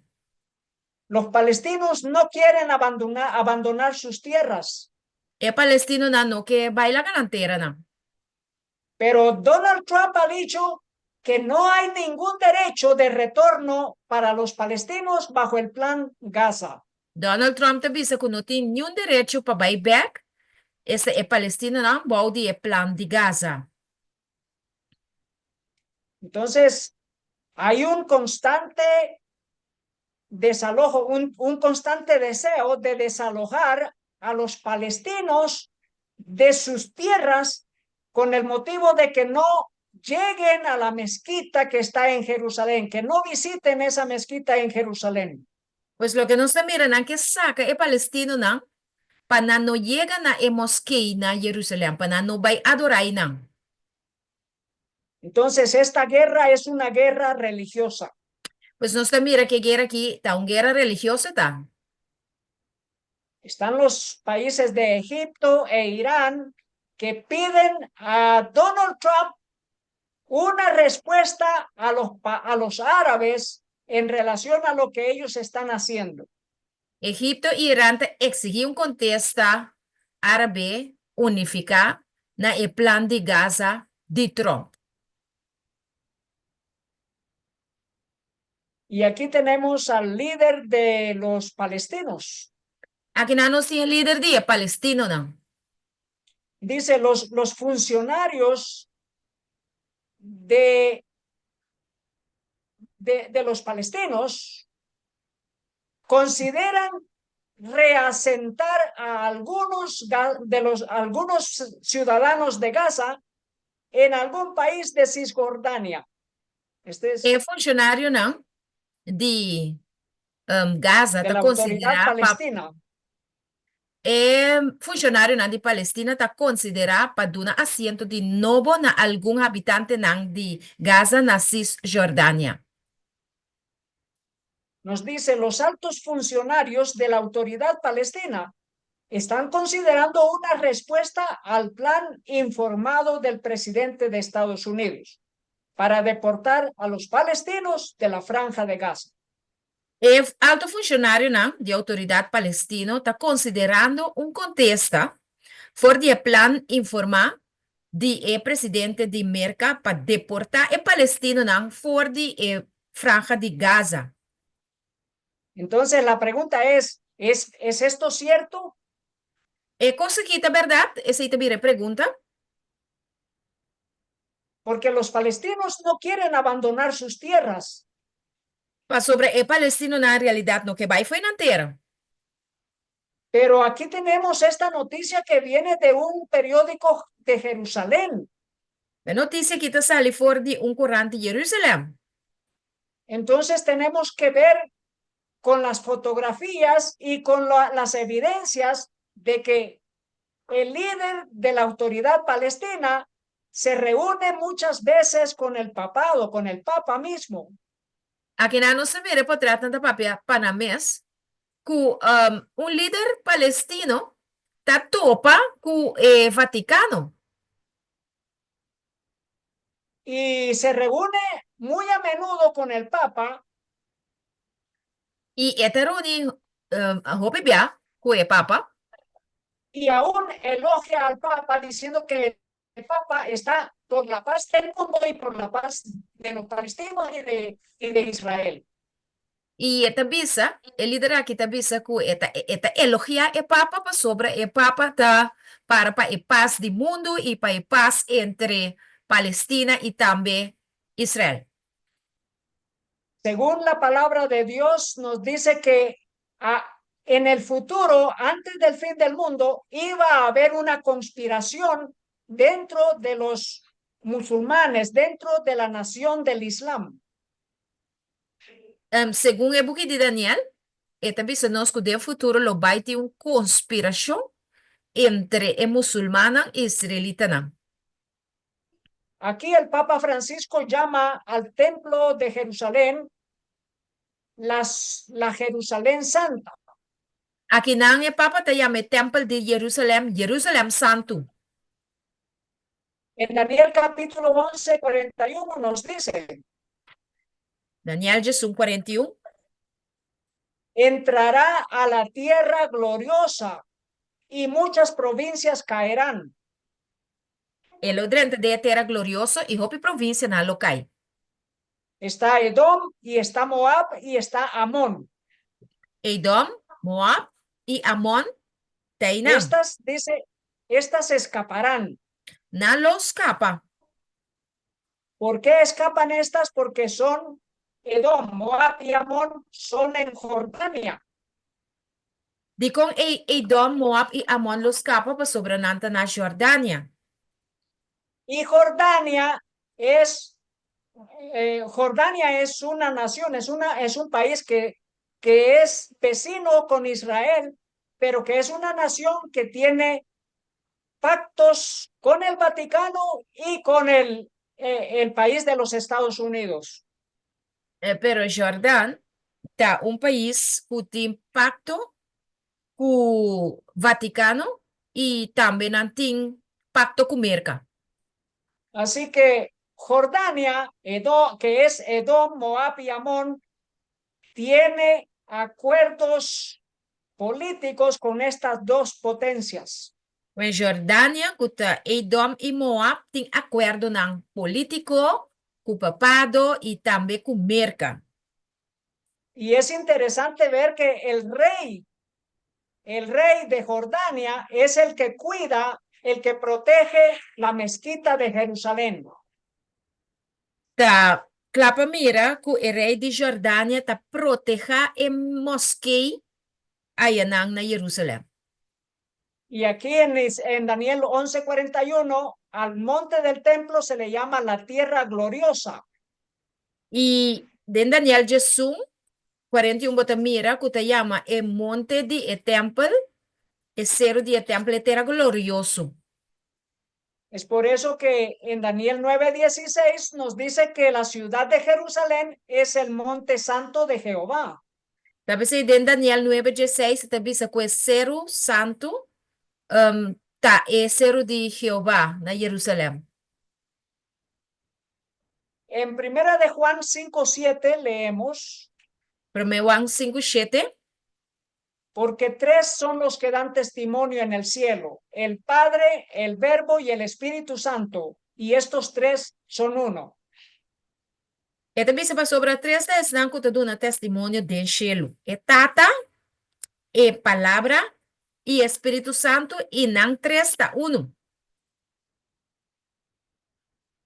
Los palestinos no quieren abandonar sus tierras. Palestino não que vai la garantera não. Pero Donald Trump ha dicho que no hay ningún derecho de retorno para los palestinos bajo el plan Gaza. Donald Trump te dice que no tiene nenhum direito para vai back. Esse palestino não pode plan de Gaza. Entonces, hay un constante desalojo, un constante deseo de desalojar a los palestinos de sus tierras con el motivo de que no lleguen a la mezquita que está en Jerusalén, que no visiten esa mezquita en Jerusalén. Pues lo que no se mira es que saca el palestino não para no llegar na mosquea na Jerusalén, para no vai adorar não. Entonces, esta guerra es una guerra religiosa. Pues no se mira que guerra aquí está una guerra religiosa está. Están los países de Egipto e Irán que piden a Donald Trump una respuesta a los árabes en relación a lo que ellos están haciendo. Egipto e Irán exigen contesta árabe unificar na el plan de Gaza de Trump. Y aquí tenemos al líder de los palestinos. Aquí no nos tiene líder de palestino no. Dice los funcionarios de los palestinos consideran reasentar a algunos ciudadanos de Gaza en algún país de Cisjordania. Este es El funcionario no de Gaza de está la autoridad considerado palestina. Funcionário de Palestina está considerado para dar assento de novo a algum habitante de Gaza na Cisjordânia. Nos dice, los altos funcionarios de la autoridad palestina están considerando una respuesta al plan informado del presidente de Estados Unidos para deportar a los palestinos de la Franja de Gaza. O alto funcionário de autoridade palestina está considerando contesta for de plan informar de presidente de América para deportar o palestino for de Franja de Gaza. Entonces la pregunta ¿es esto cierto? Cosa que é verdade? Essa é a pergunta. Porque los palestinos no quieren abandonar sus tierras. Mas sobre el palestino na realidade no que vai foi na terra. Pero aquí tenemos esta noticia que viene de un periódico de Jerusalén. La noticia que te sale for de corante de Jerusalén. Entonces tenemos que ver con las fotografías y con las evidencias de que el líder de la autoridad palestina se reúne muchas veces con el papado, con el papa mismo. Aquí no se mira por tratar de papel panamés que líder palestino está topa con el Vaticano. Y se reúne muy a menudo con el papa. Y esta reunión con el papa. Y aún elogia al papa diciendo que el papa está por la paz del mundo y por la paz de los palestinos y de Israel. Y esta visa, el líder aquí esta visa que esta elogia e papa pa sobre e papa ta para pa e paz del mundo y pa e paz entre Palestina y también Israel. Según la palabra de Dios, nos dice que ah, en el futuro, antes del fin del mundo, iba a haber una conspiración dentro de los musulmanes, dentro de la nación del Islam. Según el buque de Daniel, esta visa nos que del futuro lo va a tener una conspiración entre el musulmana y israelita. Aquí el Papa Francisco llama al templo de Jerusalén la Jerusalén Santa. Aquí nang el papa te llama templo de Jerusalén, Jerusalén Santo. En Daniel capítulo 11, 41 nos dice, Daniel Jesús 41. entrará a la tierra gloriosa y muchas provincias caerán. El odrente de tierra glorioso y hopi provincia na local. Está Edom y está Moab y está Amón. Edom, Moab y Amón, Teinam. Estas, dice, estas escaparán. Na los capa. ¿Por qué escapan estas? Porque son Edom, Moab y Amón son en Jordania. Di con Edom, Moab y Amón los capa pa sobrenanta na Jordania. Y Jordania es una nación, es un país que es vecino con Israel, pero que es una nación que tiene pactos con el Vaticano y con el país de los Estados Unidos. Pero Jordán está un país que tiene pacto con Vaticano y también tiene pacto con Merca. Así que Jordania, que es Edom, Moab y Amón, tiene acuerdos políticos con estas dos potencias. En Jordânia, kuta Edom e Moab têm acordo ng político, com o papado e também com merca. Y es interesante ver que el rey de Jordania es el que cuida, el que protege la mezquita de Jerusalén. Ta clapa mira que o rei de Jordânia ta proteja a mosquei ayanang na Jerusalém. Y aquí en Daniel 11:41, al monte del templo se le llama la tierra gloriosa. E den Daniel Jesum 41 bota mira que ta llama el monte de el templo, el cero de el templo era glorioso. Es por eso que en Daniel 9:16 nos dice que la ciudad de Jerusalén es el monte santo de Jehová. Tapos den Daniel 9:16 ta bisa que el cero santo tá é cero de Jehová na Jerusalém. En primera de Juan 5:7 leemos, 1 Juan 5:7, porque tres son los que dan testimonio en el cielo, el Padre, el Verbo y el Espíritu Santo, y estos tres son uno. é também se sobre três vezes não que dando testemunho de cielo. É Tata, é Palavra e Espírito Santo e não três tá uno.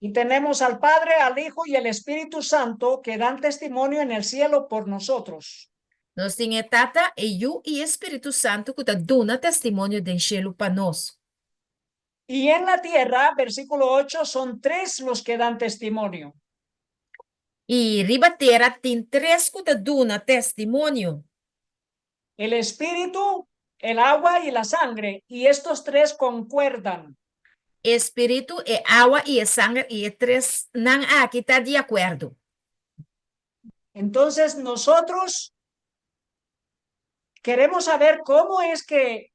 Y tenemos al Padre, al Hijo y el Espíritu Santo que dan testimonio en el cielo por nosotros. Nós tem é Tata, é eu e Espírito Santo que tá dando testemunho de cielo para nós. Y en la tierra, versículo 8, son tres los que dan testimonio. E ribatera tem três que tá dando testemunho. El Espíritu, el agua y la sangre, y estos tres concuerdan. Espírito é água e é sangue e é três não aqui está de acordo. Entonces nosotros queremos saber cómo es que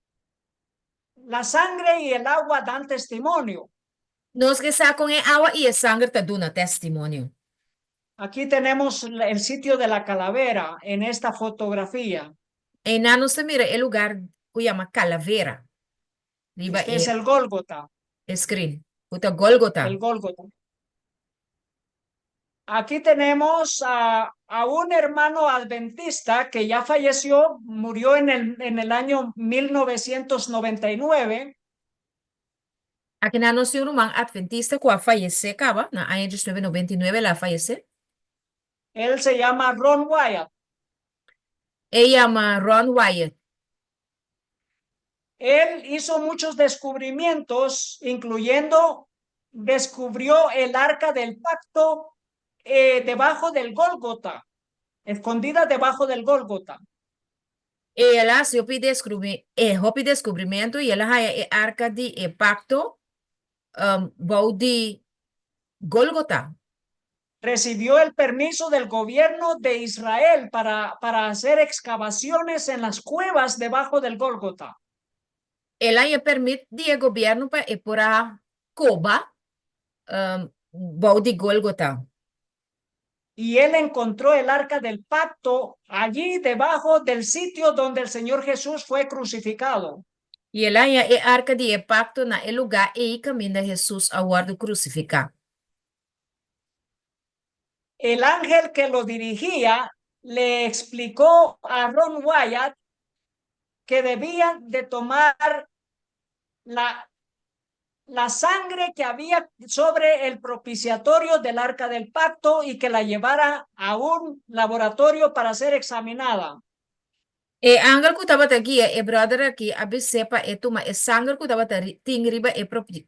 la sangre y el agua dan testimonio. Nós que está com a água e a sangue está dando testemunho. Aquí tenemos el sitio de la calavera en esta fotografía. E na nossa mira é lugar que chama Calavera. Riba Este es é el Gólgota. screen. Puta Golgota. El Gólgota. Aquí tenemos a un hermano adventista que ya falleció, murió en el año 1999. Aqui na nossa irmã adventista que a falecer, acaba, na ano de 1999 ela falecer. Él se llama Ron Wyatt. Ella chama Ron Wyatt. Él hizo muchos descubrimientos, incluyendo descubrió el arca del pacto debajo del Gólgota, escondida debajo del Gólgota. Ela se hopi descobrimento e ela é arca de pacto bau de Golgota. Recibió el permiso del gobierno de Israel para hacer excavaciones en las cuevas debajo del Gólgota. Ela é permite de governo para por a Coba bau de Golgota. Y él encontró el arca del pacto allí debajo del sitio donde el Señor Jesús fue crucificado. E ela é arca de pacto na lugar e caminho de Jesus ao guardo crucificado. El ángel que lo dirigía le explicó a Ron Wyatt que debían de tomar la sangre que había sobre el propiciatorio del arca del pacto y que la llevara a un laboratorio para ser examinada. Angel ku taba tagi brother aqui abisepa tuma sangue ku taba tingriba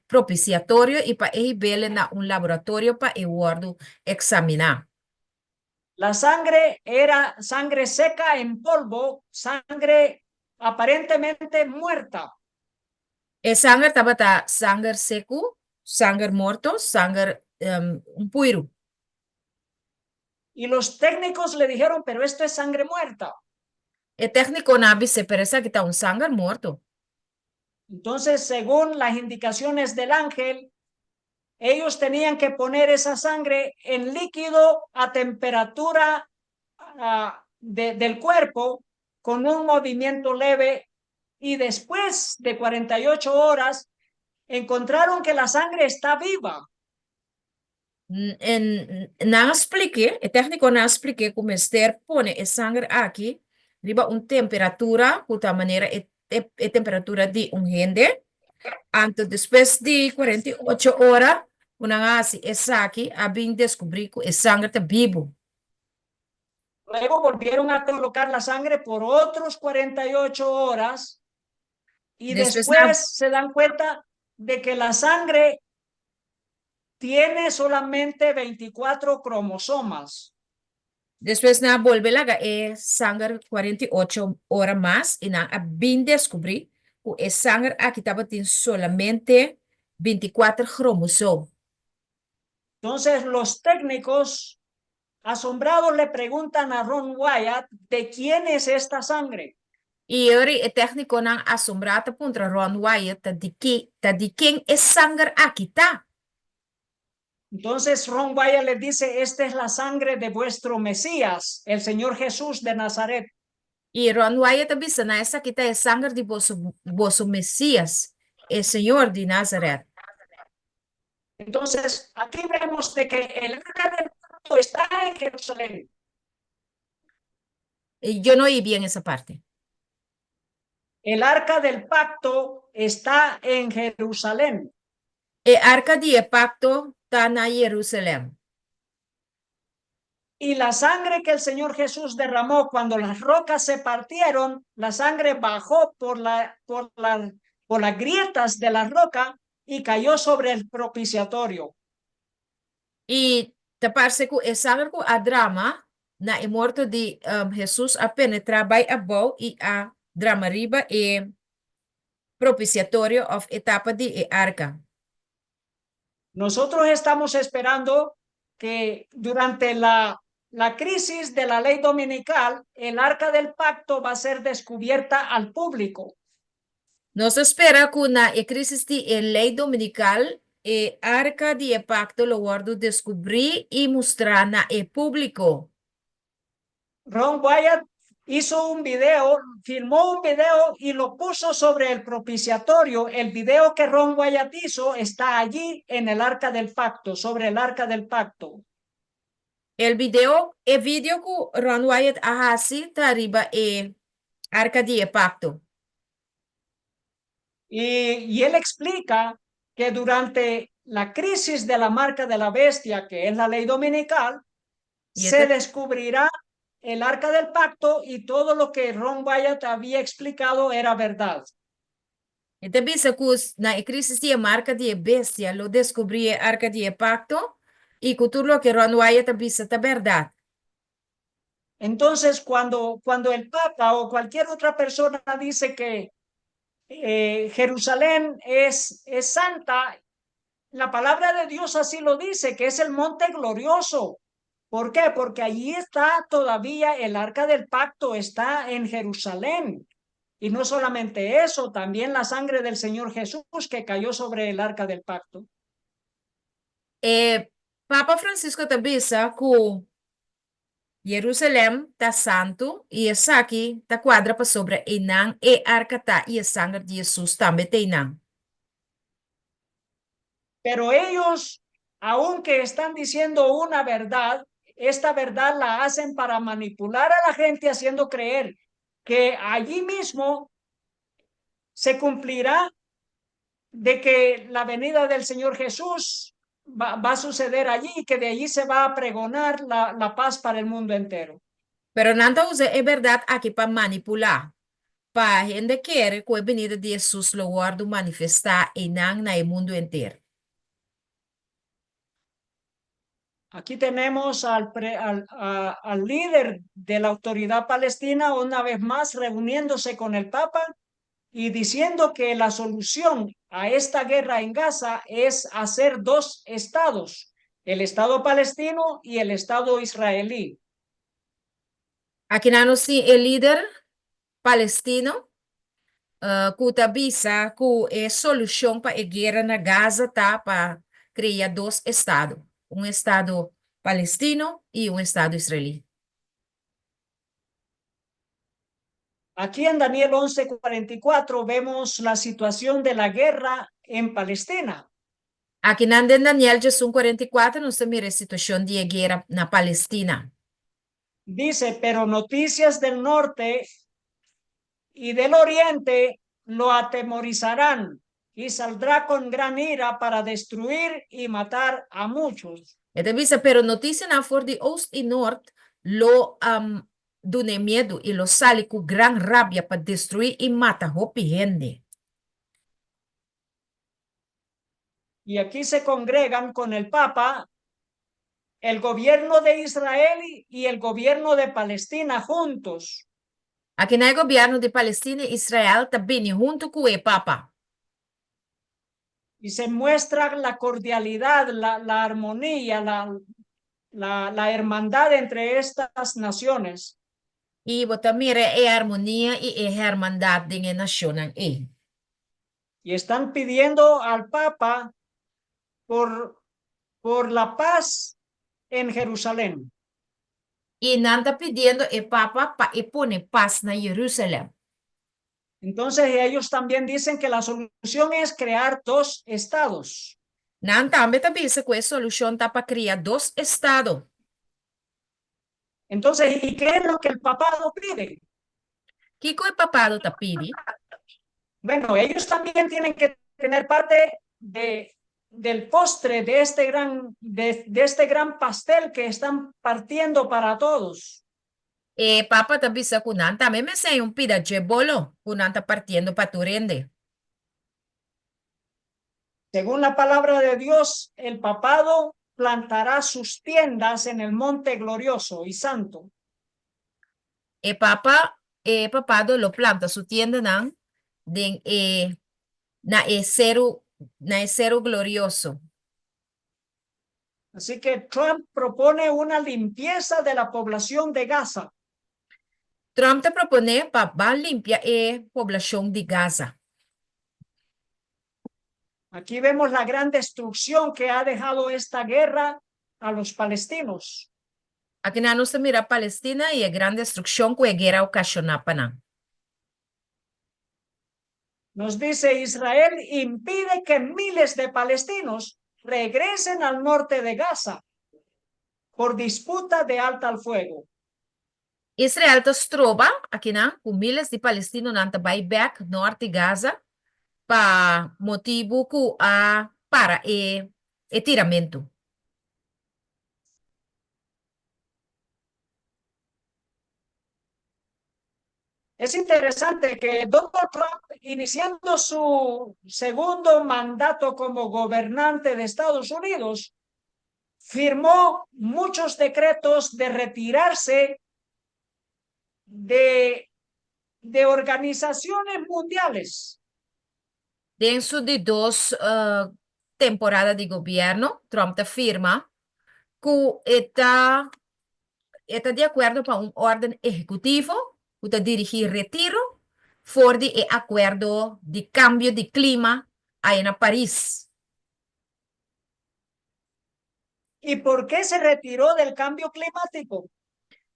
propiciatorio e pa bele na un laboratorio pa guardo examinar. La sangre era sangre seca en polvo, sangre aparentemente muerta. Sangue taba ta sangue seco, sangue morto, sangue un puiro. Y los técnicos le dijeron, pero esto es sangre muerta. Técnico na biseperesa que ta un sangue morto. Entonces, según las indicaciones del ángel, ellos tenían que poner esa sangre en líquido a temperatura del cuerpo con un movimiento leve y después de 48 horas encontraron que la sangre está viva. Na explique, técnico na explique como Esther pone sangue aqui, riba un temperatura, puta maneira temperatura de un gente. Antes, después de 48 horas, una así esa aquí, habían descubierto que el sangre está vivo. Luego volvieron a colocar la sangre por otros 48 horas y después se dan cuenta de que la sangre tiene solamente 24 cromosomas. Después na volver a sangre 48 horas más y na habían descubrir que el sangre aquí estaba tiene solamente 24 cromosomas. Entonces los técnicos asombrados le preguntan a Ron Wyatt de quién es esta sangre. Y ahora el técnico na asombrado contra Ron Wyatt de quién es sangre aquí está. Entonces Ron Wyatt les dice, esta es la sangre de vuestro Mesías, el Señor Jesús de Nazaret. Y Ron Wyatt dice, na esa quita es sangre de vosso Mesías, el Señor de Nazaret. Entonces, aquí vemos de que el arca del pacto está en Jerusalén. Y yo no oí bien esa parte. El arca del pacto está en Jerusalén. El arca del pacto está en Jerusalén. Y la sangre que el Señor Jesús derramó cuando las rocas se partieron, la sangre bajó por las grietas de la roca y cayó sobre el propiciatorio. Y te parece que el sangre que a drama na el muerto de Jesús a penetrar by above y a drama riba el propiciatorio of etapa de arca. Nosotros estamos esperando que durante la crisis de la ley dominical, el arca del pacto va a ser descubierta al público. Nos espera que na crisis de ley dominical, arca de pacto lo guardo descubrir y mostrar na público. Ron Wyatt hizo un video, filmó un video y lo puso sobre el propiciatorio. El video que Ron Wyatt hizo está allí en el arca del pacto, sobre el arca del pacto. El video que Ron Wyatt ahasi está arriba arca de pacto. Y él explica que durante la crisis de la marca de la bestia, que es la ley dominical, Y se descubrirá el arca del pacto y todo lo que Ron Wyatt había explicado era verdad. Então, bisa kus na crisis de marca de bestia, lo descobri arca de pacto, y lo que Ron Wyatt bisa ta verdad. Entonces, cuando el Papa o cualquier otra persona dice que Jerusalén es santa, la palabra de Dios así lo dice, que es el monte glorioso. ¿Por qué? Porque allí está todavía el arca del pacto, está en Jerusalén. Y no solamente eso, también la sangre del Señor Jesús que cayó sobre el arca del pacto. Papa Francisco ta bisa ku Jerusalém ta santo, e essa aqui ta quadra para sobre inang e arca ta e a sangre de Jesus também te inang. Pero ellos, aunque están diciendo una verdad, esta verdad la hacen para manipular a la gente haciendo creer que allí mismo se cumplirá de que la venida del Señor Jesús va a suceder allí y que de allí se va a pregonar la paz para el mundo entero. Pero nanta usa é verdade aqui para manipular. Para gente querer que a venida de Jesus lo guardo manifestar inang na mundo inteiro. Aquí tenemos al líder de la autoridad palestina una vez más reuniéndose con el Papa y diciendo que la solución a esta guerra en Gaza es hacer dos estados, el Estado palestino y el Estado israelí. Aqui na nossa el líder palestino, que bisa que a solução para a guerra na Gaza tá para criar dois estados, estado palestino e estado israelí. Aquí en Daniel 11:44 vemos la situación de la guerra en Palestina. Aqui na Daniel 44 nós temos a situação de guerra na Palestina. Dice, pero noticias del norte y del oriente lo atemorizarán y saldrá con gran ira para destruir y matar a muchos. Então, bisa, pero notícia na for de Oost e Norte lo dune medo e lo sale com gran rabia para destruir e matar hopi gente. Y aquí se congregan con el Papa, el gobierno de Israel y el gobierno de Palestina juntos. Aqui no governo de Palestina e Israel também junto com o Papa. Y se muestra la cordialidad, la armonía, la hermandad entre estas naciones. E você mira a harmonia e a hermandade de naciones. Y están pidiendo al Papa por la paz en Jerusalén. E não está pedindo o Papa para poner paz na Jerusalém. Entonces ellos también dicen que la solución es crear dos estados. Não também está dizendo que a solução está para criar dois estados. Entonces, ¿y qué es lo que el papado pide? ¿Qué el papado está pidiendo? Bueno, ellos también tienen que tener parte del postre de este gran pastel que están partiendo para todos. Papa está dizendo que não também me sei pida de bolo, que não está partiendo para tu rende. Según la palabra de Dios, el papado plantará sus tiendas en el monte glorioso y santo. Papado lo planta su tienda na cero glorioso. Así que Trump propone una limpieza de la población de Gaza. Trump te propone para limpiar la población de Gaza. Aquí vemos la gran destrucción que ha dejado esta guerra a los palestinos. Aquí no se mira Palestina y la gran destrucción que la guerra ocasiona para. Nos dice Israel impide que miles de palestinos regresen al norte de Gaza. por disputa de alta al fuego. Israel ta troba aqui na com milhares de palestinos nanta buyback norte Gaza pa motivo ku a para e tiramento. Es interesante que Donald Trump, iniciando su segundo mandato como gobernante de Estados Unidos, firmó muchos decretos de retirarse de organizaciones mundiales. Dentro de dos temporadas de gobierno, Trump te firma que está de acuerdo para un orden ejecutivo que te dirigir retiro for de acuerdo de cambio de clima ahí en París. ¿Y por qué se retiró del cambio climático?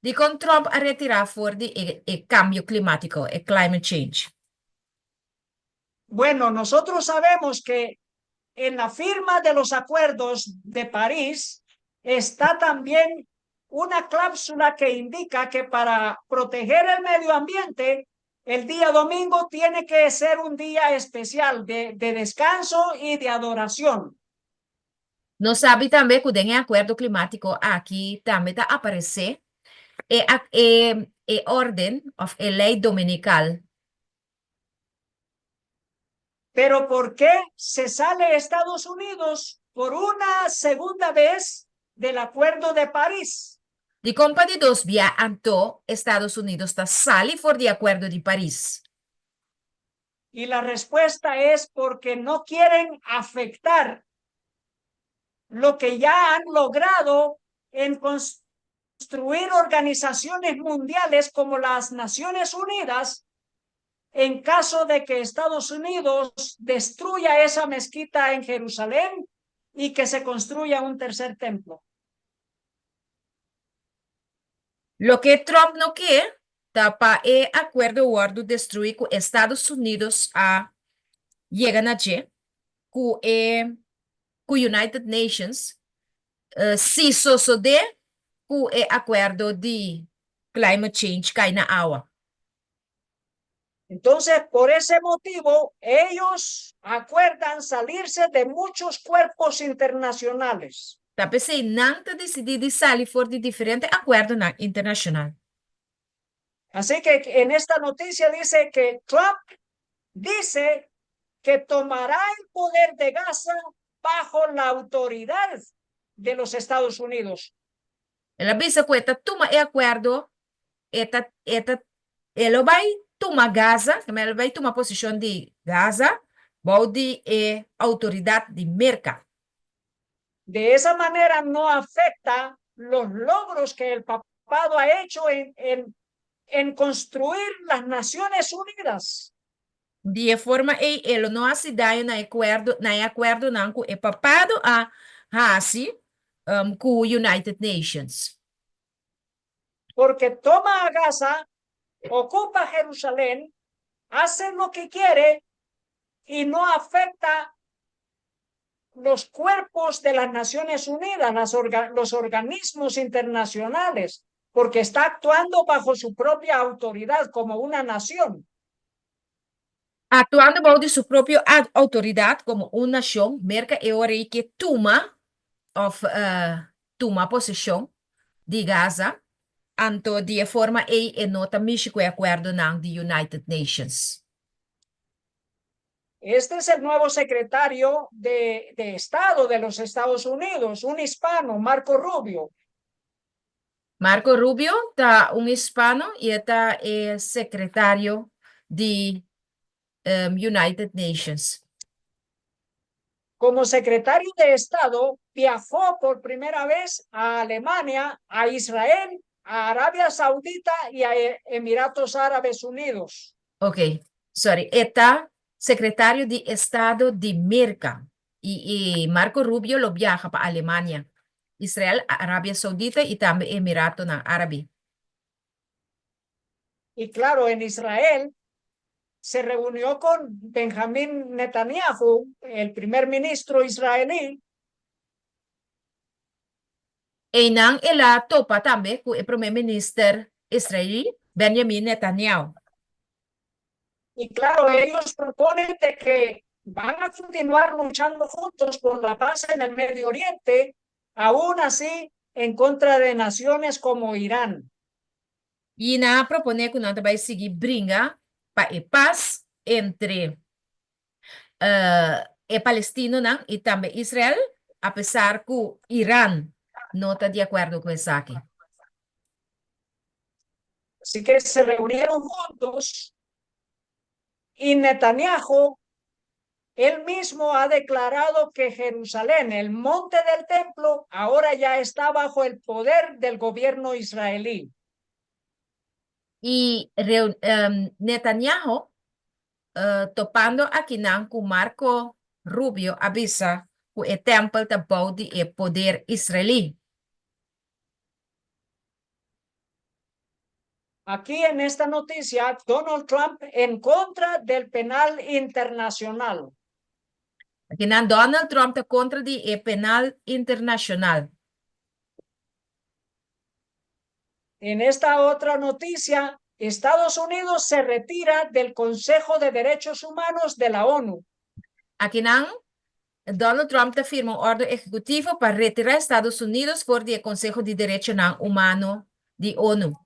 De con Trump a retirar for de cambio climático, climate change. Bueno, nosotros sabemos que en la firma de los acuerdos de París está también una cláusula que indica que para proteger el medio ambiente, el día domingo tiene que ser un día especial de descanso y de adoración. Nós sabe também que tem acordo climático aqui também está aparecer ordem of lei dominical. Pero ¿por qué se sale Estados Unidos por una segunda vez del Acuerdo de París? De compa de dos via anto Estados Unidos está sali for de acordo de París. Y la respuesta es porque no quieren afectar lo que ya han logrado en construir organizaciones mundiales como las Naciones Unidas en caso de que Estados Unidos destruya esa mezquita en Jerusalén y que se construya un tercer templo. Lo que Trump no quiere, tapa acuerdo guardo destruir con Estados Unidos a llegan allí, con United Nations, si soso de con acuerdo de climate change cae na agua. Entonces, por ese motivo, ellos acuerdan salirse de muchos cuerpos internacionales. Tapi se nanta decidido salir for de diferente acuerdo internacional. Así que en esta noticia dice que Trump dice que tomará el poder de Gaza bajo la autoridad de los Estados Unidos. Ela bisa que esta toma acuerdo, ela vai tomar Gaza, ela vai tomar posição de Gaza, vai de autoridade de mercado. De esa manera no afecta los logros que el papado ha hecho en construir las Naciones Unidas. De forma ele não hace daño na acordo não com o papado a hace com o United Nations. Porque toma a Gaza, ocupa Jerusalén, hace lo que quiere y no afecta los cuerpos de las Naciones Unidas, los organismos internacionales, porque está actuando bajo su propia autoridad como una nación. Actuando bajo de su propia autoridad como una nación, merca e hora que toma posição de Gaza, anto de forma nota México e acordo não de United Nations. Este es el nuevo secretario de Estado de los Estados Unidos, un hispano, Marco Rubio. Marco Rubio está un hispano y está secretario de United Nations. Como secretario de Estado, viajó por primera vez a Alemania, a Israel, a Arabia Saudita y a Emiratos Árabes Unidos. Ok, sorry. Está secretario de Estado de Merca y Marco Rubio lo viaja para Alemania, Israel, Arabia Saudita y también Emiratos Árabes. Y claro, en Israel se reunió con Benjamín Netanyahu, el primer ministro israelí, E nang ela topa tambe ku e primer minister Israel Benjamin Netanyahu. Y claro, ellos proponen de que van a continuar luchando juntos por la paz en el Medio Oriente, aún así en contra de naciones como Irán. E na propone que nós vai seguir brinca para a paz entre e Palestino não, e também Israel, apesar que o Irã não está de acordo com isso aqui. Así que se reunieron juntos y Netanyahu, él mismo ha declarado que Jerusalén, el monte del templo, ahora ya está bajo el poder del gobierno israelí. E Netanyahu, topando aqui não com Marco Rubio, avisa que o templo está bom de poder israelí. Aquí en esta noticia, Donald Trump en contra del penal internacional. Aqui não Donald Trump está contra o penal internacional. En esta otra noticia, Estados Unidos se retira del Consejo de Derechos Humanos de la ONU. Aqui não Donald Trump te firma uma ordem executiva para retirar Estados Unidos fora do Conselho de Direitos Humanos de ONU.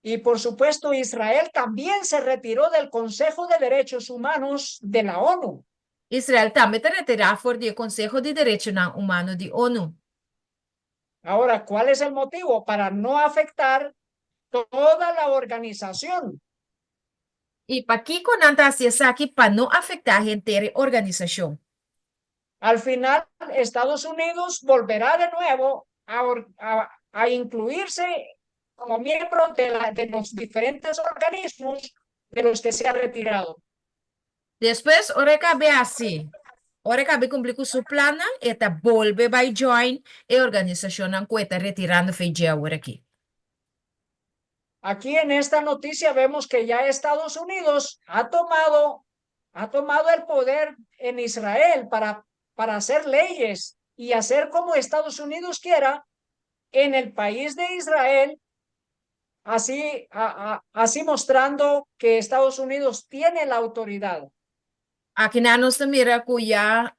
Y por supuesto, Israel también se retiró del Consejo de Derechos Humanos de la ONU. Israel também te retirar fora do Conselho de Direitos Humanos de ONU. Ahora, ¿cuál es el motivo? Para no afectar toda la organización. E para que conantasse aqui para não afetar a inteira organização. Al final, Estados Unidos volverá de nuevo a incluirse como miembro de los diferentes organismos de los que se ha retirado. Depois, ora cabe assim. Ora cabe cumprir com seu plano, e tá volve vai join a organização que está retirando feijão agora aqui. Aquí en esta noticia vemos que ya Estados Unidos ha tomado el poder en Israel para hacer leyes y hacer como Estados Unidos quiera en el país de Israel, así mostrando que Estados Unidos tiene la autoridad. Aqui na nossa mira que já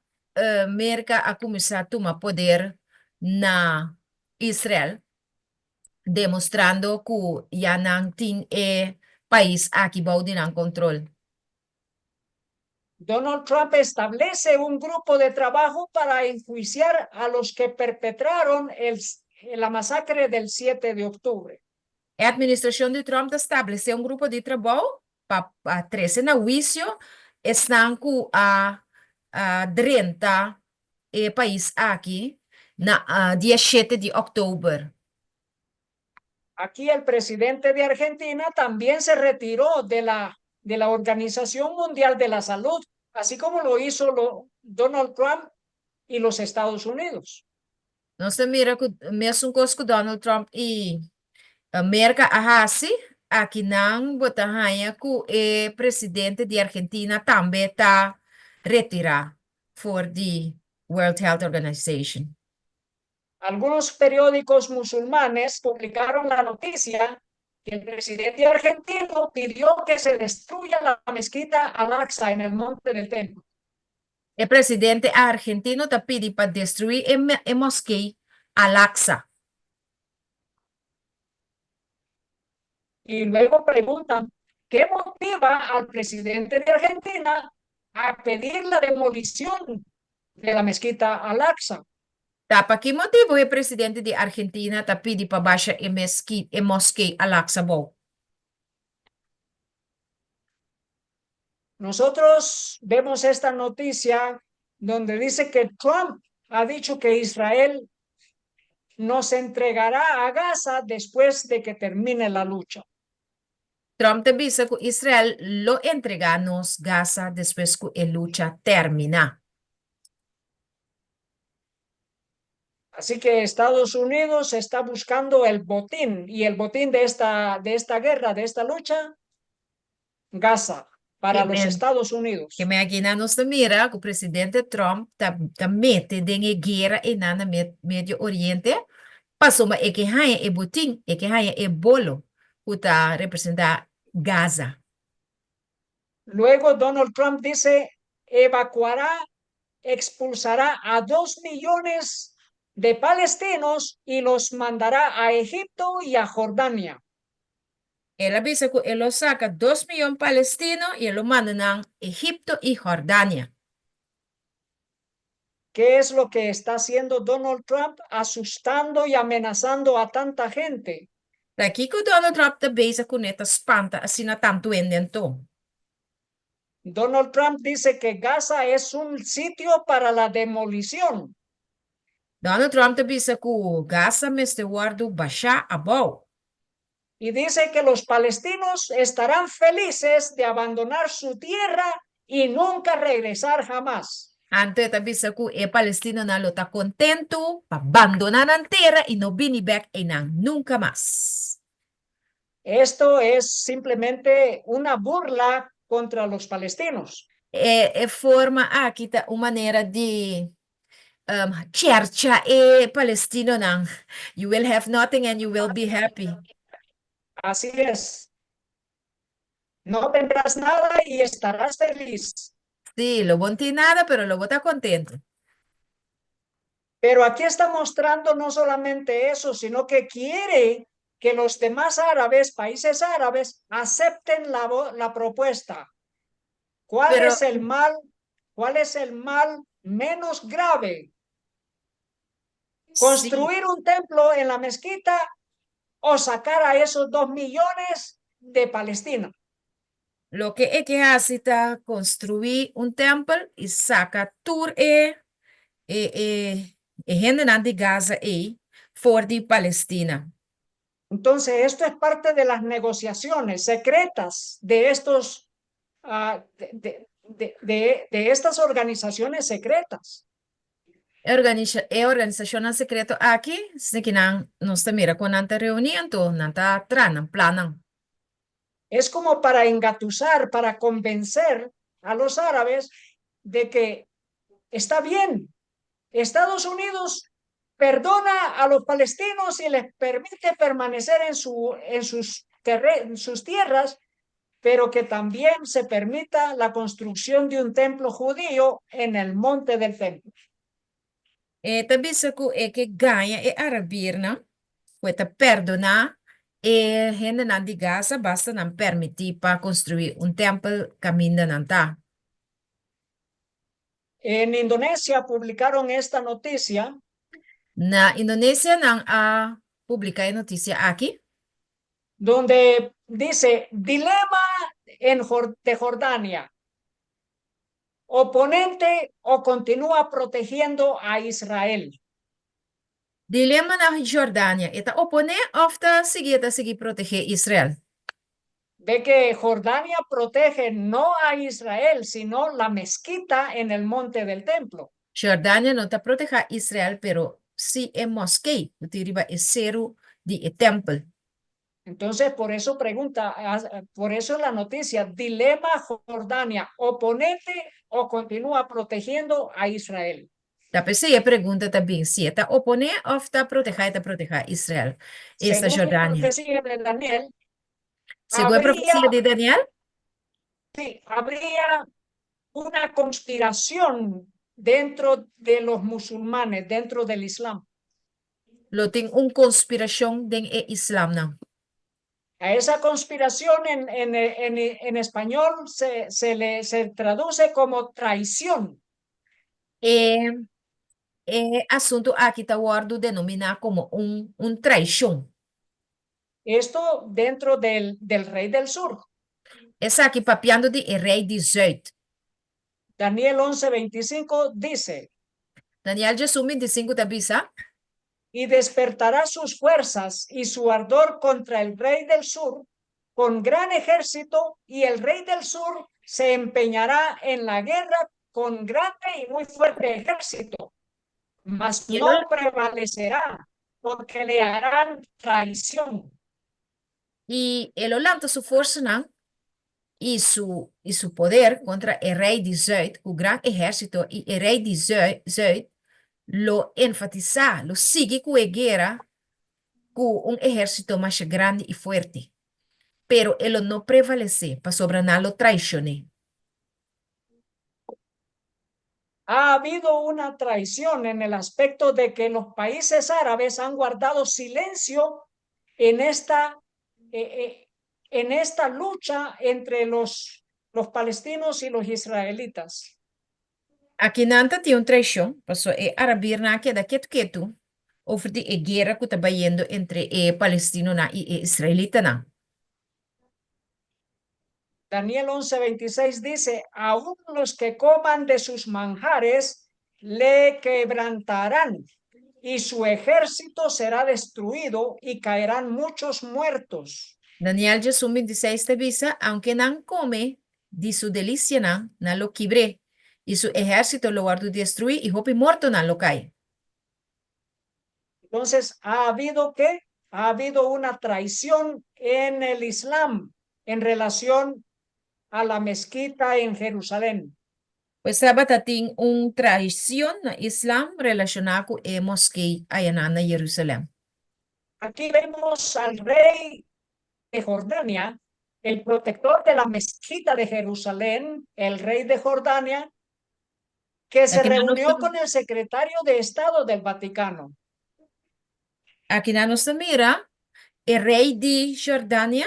América a começar a tomar poder na Israel, demonstrando que já não tem país aqui baúdo não controle. Donald Trump establece un grupo de trabajo para enjuiciar a los que perpetraron la masacre del 7 de octubre. A administração de Trump estabeleceu um grupo de trabalho para trazer na juízo estão com a 30 país aqui na dia 7 de outubro. Aquí el presidente de Argentina también se retiró de la Organización Mundial de la Salud, así como lo hizo Donald Trump y los Estados Unidos. Nós mira que mesmo coisa que Donald Trump e América assim, aqui não bota rainha que o presidente de Argentina também está retirado for the World Health Organization. Algunos periódicos musulmanes publicaron la noticia que el presidente argentino pidió que se destruya la mezquita Al-Aqsa en el monte del templo. El presidente argentino te pide para destruir el mosquea Al-Aqsa. Y luego preguntan, ¿qué motiva al presidente de Argentina a pedir la demolición de la mezquita Al-Aqsa? ¿Para qué motivo el presidente de Argentina te pide para baixar el mosquea Al-Aqsa? Nosotros vemos esta noticia donde dice que Trump ha dicho que Israel nos entregará a Gaza después de que termine la lucha. Trump te dice que Israel lo entrega a Gaza después que la lucha termina. Así que Estados Unidos está buscando el botín, y el botín de esta guerra, de esta lucha, Gaza. para Que los me, Estados que Unidos. me aqui na nossa mira, que o presidente Trump tá mete dengue guerra e na Médio Oriente. Passou uma é que raia e butim, é que raia e bolo, que tá representar Gaza. Luego Donald Trump dice, evacuará, expulsará a 2 millones de palestinos y los mandará a Egipto y a Jordania. Ela avisa que ele saca 2 milhões de palestinos e ele manda na Egipto e Jordânia. ¿Qué es lo que está haciendo Donald Trump? Asustando y amenazando a tanta gente. Daqui que o Donald Trump tá bezig com essa espanta, assim na tanto endento. Donald Trump dice que Gaza es un sitio para la demolición. Donald Trump tá bezig com Gaza, Mr. Wardo, baixar a bow. Y dice que los palestinos estarán felices de abandonar su tierra y nunca regresar jamás. Ante tá bezig com e Palestina na lo tá contento, para abandonar a terra e não bini back e não nunca mais. Esto es simplemente una burla contra los palestinos. É forma aqui tá uma maneira de chercha e Palestino não. You will have nothing and you will be happy. Así es. No tendrás nada y estarás feliz. Sí, lo bon tiene nada, pero lo está contento. Pero aquí está mostrando no solamente eso, sino que quiere que los demás árabes, países árabes, acepten la propuesta. ¿Cuál Pero es el mal? ¿Cuál es el mal menos grave? sí, ¿Construir un templo en la mezquita o sacar a esos 2 millones de Palestina? lo que hace está construir un templo y saca tour gente de Gaza for de Palestina. Entonces, esto es parte de las negociaciones secretas de estos de estas organizaciones secretas. Organización secreto aquí, se que no está mira con anta reunión, no está tranan, planan. Es como para engatusar, para convencer a los árabes de que está bien, Estados Unidos perdona a los palestinos y les permite permanecer en sus tierras, pero que también se permita la construcción de un templo judío en el monte del templo. Também se que ganha arabirna, puede perdonar gente de Gaza, basta não permitir para construir un templo caminho não tá. En Indonesia publicaron esta noticia Na Indonesia não a publicar notícia aqui, donde dice dilema de Jordania. Oponente o continúa protegiendo a Israel. dilema na Jordânia, está oponer of ta seguir proteger Israel. Ve que Jordania protege no a Israel, sino la mezquita en el monte del templo. Jordânia não está proteger Israel, pero si é mosque, o tiriba é cero de templo. Entonces, por eso la noticia, dilema Jordania, oponente o continúa protegiendo a Israel. Da pessoa pergunta também se está oponer ou está proteger Israel. Esta Según la Jordânia. profecía de Daniel, Según a profecia de Daniel, sí, habría una conspiración dentro de los musulmanes, dentro del Islam. lo tem conspiração den Islam não. A esa conspiración en español se traduce como traición. Assunto aqui está guardo denominar como traição. Esto dentro del rey del sur. Essa aqui papiando de rei de Zuid. Daniel 11:25 dice, Daniel Jesus 25 da bisa. y despertará sus fuerzas y su ardor contra el rey del sur con gran ejército, y el rey del sur se empeñará en la guerra con grande y muy fuerte ejército, mas no prevalecerá porque le harán traición. E ele lanta sua força não. y su poder contra el rey de Zuid, un gran ejército, y el rey de Zuid lo enfatiza, lo sigue con la guerra con un ejército más grande y fuerte, pero él no prevalece para sobranar lo traicioné. Ha habido una traición en el aspecto de que los países árabes han guardado silencio en esta lucha entre los palestinos y los israelitas. Aqui nanta tinha traição, passou Arabir na que da ketu over de guerra que estava indo entre palestino na e israelita na. Daniel 11:26 dice, aún los que coman de sus manjares le quebrantarán y su ejército será destruido y caerán muchos muertos. Daniel 11:26 te visa, aunque não come de su delícia na lo quibre, e su ejército lo guardo destruir y hopi muerto na lo cae. Entonces, ha habido una traición en el Islam en relación a la mezquita en Jerusalén. Pues sabata tem traição na Islam relacionado com a mosquea aí na Jerusalém. Aquí vemos al rey de Jordania, el protector de la mezquita de Jerusalén, el rey de Jordania, que se reunió con el secretario de Estado del Vaticano. Aqui na nossa mira, o rei de Jordânia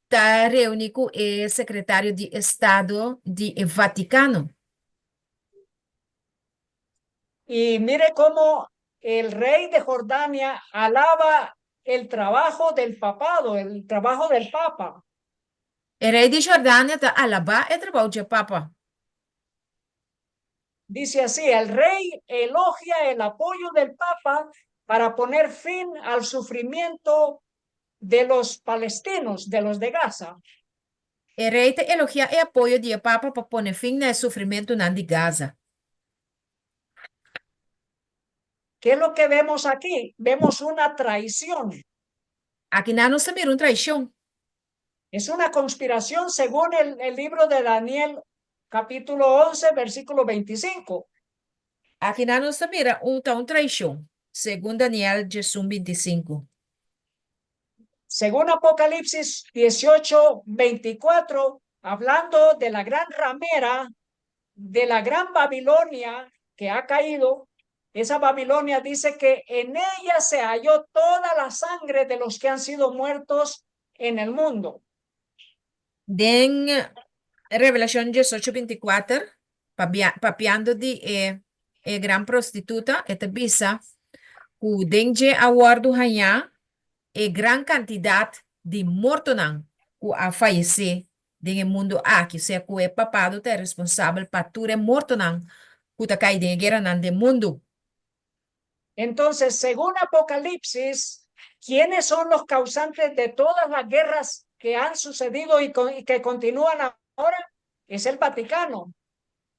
está reunido com o secretário de Estado do Vaticano. Y mire cómo el rey de Jordania alaba el trabajo del papado, el trabajo del papa. O rei de Jordânia está alabando o trabalho do Papa. Dice así, el rey elogia el apoyo del papa para poner fin al sufrimiento de los palestinos, de los de Gaza. O rei está elogiando o apoio do Papa para pôr fim no sofrimento de Gaza. ¿Qué es lo que vemos aquí? Vemos una traición. Aqui na nossa mira traição. Es una conspiración según el libro de Daniel, capítulo 11, versículo 25. Aqui na nossa mira traição, segundo Daniel 11:25. Según Apocalipsis 18:24, hablando de la gran ramera, de la gran Babilonia que ha caído, esa Babilonia dice que en ella se halló toda la sangre de los que han sido muertos en el mundo. Den Revelación 18:24, papiando de gran prostituta, esta bisa, ku denje awardo hanya, gran cantidad de mortonan ku a fallece en mundo aqui, se ku papado te responsável para ture mortonan ku ta kai de guerra nan de mundo. Entonces, según Apocalipsis, ¿quiénes son los causantes de todas las guerras que han sucedido y que continúan ahora? Es el Vaticano.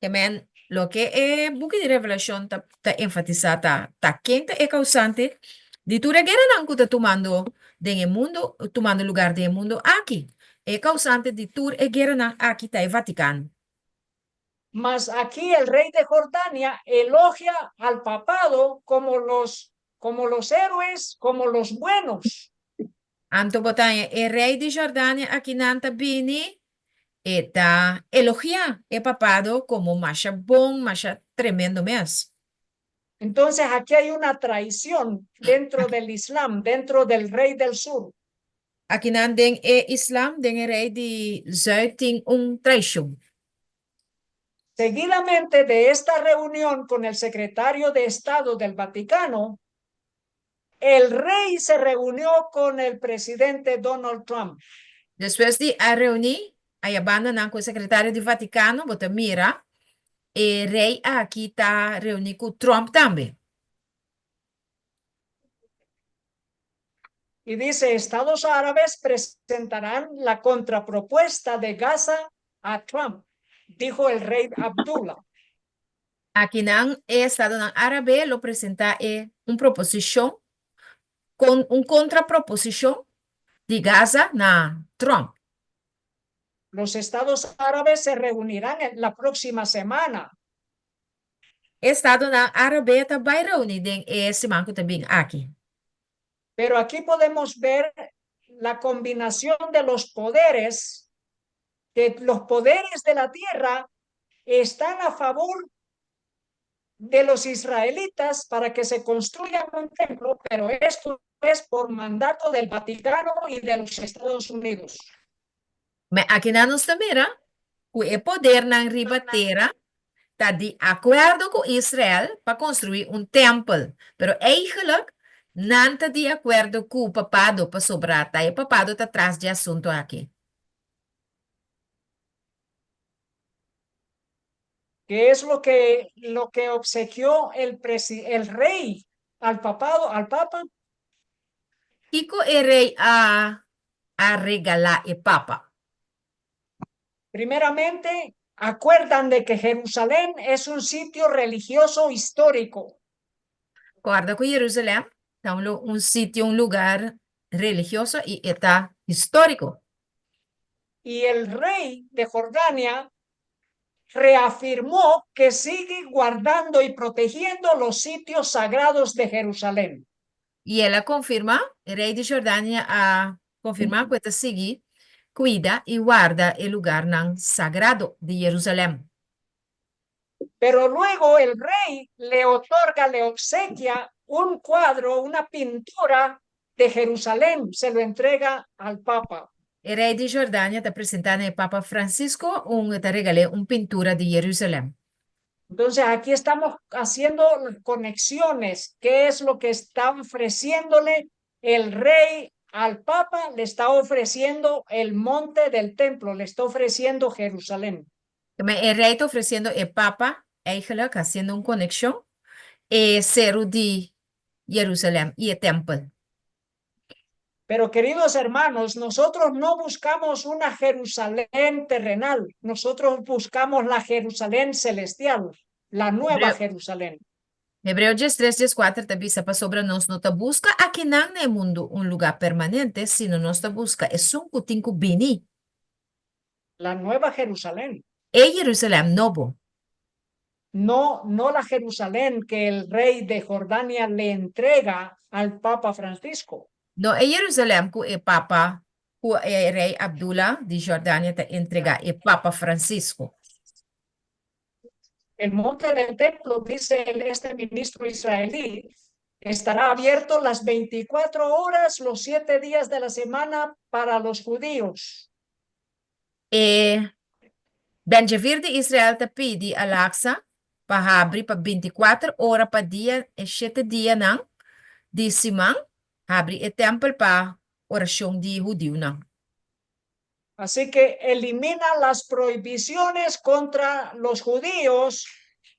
Amen. Lo que buki de revelación ta enfatiza ta quente e causante de tu guerra nan ku ta tomando en mundo, tomando lugar del mundo aquí. E causante de tu guerra nan aquí ta e Vaticano. Mas aquí el rey de Jordania elogia al papado como los héroes, como los buenos. Anto botanya, el rey de Jordania aquí nanta bini, eta elogia el papado como masha bon, masha tremendo mes. Entonces aquí hay una traición dentro del Islam, dentro del rey del sur. Aquí nan den Islam, den el rey de Zuid ting traición. Seguidamente de esta reunión con el secretario de Estado del Vaticano, el rey se reunió con el presidente Donald Trump. Después de a reunir, a banda nan con el secretario de Vaticano, bota mira, el rey aquí está reunido con Trump también. Y dice, Estados árabes presentarán la contrapropuesta de Gaza a Trump, dijo el rey Abdullah. Aquí nan Estado árabe lo presenta proposición con contraproposición de Gaza na Trump. Los estados árabes se reunirán en la próxima semana. Estado ng Arabe ta Bayrauni ding simangko tabing aki. Pero aquí podemos ver la combinación de los poderes, que los poderes de la tierra están a favor de los israelitas para que se construya un templo, pero esto es por mandato del Vaticano y de los Estados Unidos. May akinanos na mira, kung poder ng ribatera, ta di acuerdo com Israel para construir um templo. Pero eigenlijk, nanta de acuerdo com o papado para sobrar, tá? E o papado está atrás de assunto aqui. Que es lo que obsequió el rey al papa. Kiko e rei a regalar e papa. Primeramente, acuerdan de que Jerusalén es un sitio religioso histórico. Guarda com Jerusalém, tá um sítio, um lugar religioso e está histórico. Y el rey de Jordania reafirmó que sigue guardando y protegiendo los sitios sagrados de Jerusalén. E ela confirma, o rei de Jordânia a confirmar que está seguir, cuida e guarda o lugar não sagrado de Jerusalém. Pero luego el rey le otorga, le obsequia un cuadro, una pintura de Jerusalén, se lo entrega al Papa. O rei de Jordânia está apresentando ao Papa Francisco está regalando uma pintura de Jerusalém. Entonces aquí estamos haciendo conexiones. ¿Qué es lo que está ofreciéndole el rey al Papa? Le está ofreciendo el monte del templo, le está ofreciendo Jerusalén. O rei está oferecendo ao Papa, eigenlijk, fazendo uma conexão, o cero de Jerusalém e o templo. Pero queridos hermanos, nosotros no buscamos una Jerusalén terrenal, nosotros buscamos la Jerusalén celestial, la nueva Jerusalén. Hebreus 10:3, 10:4 também para sobre nós, não busca aqui não no mundo um lugar permanente, sino nós busca é um tinco bini. La nueva Jerusalén. É Jerusalém novo. No, no la Jerusalén que el rey de Jordania le entrega al Papa Francisco. No, é Jerusalém que o Papa, que o rei Abdullah de Jordânia te entrega o Papa Francisco. El monte del templo, dice este ministro israelí, estará abierto las 24 horas, los 7 días de la semana para los judíos. Benjavir de Israel te pede Al-Aqsa para abrir para 24 horas para dia e 7 dias não, de semana, abrir o templo para oração de judeu não. Así que elimina las prohibiciones contra los judíos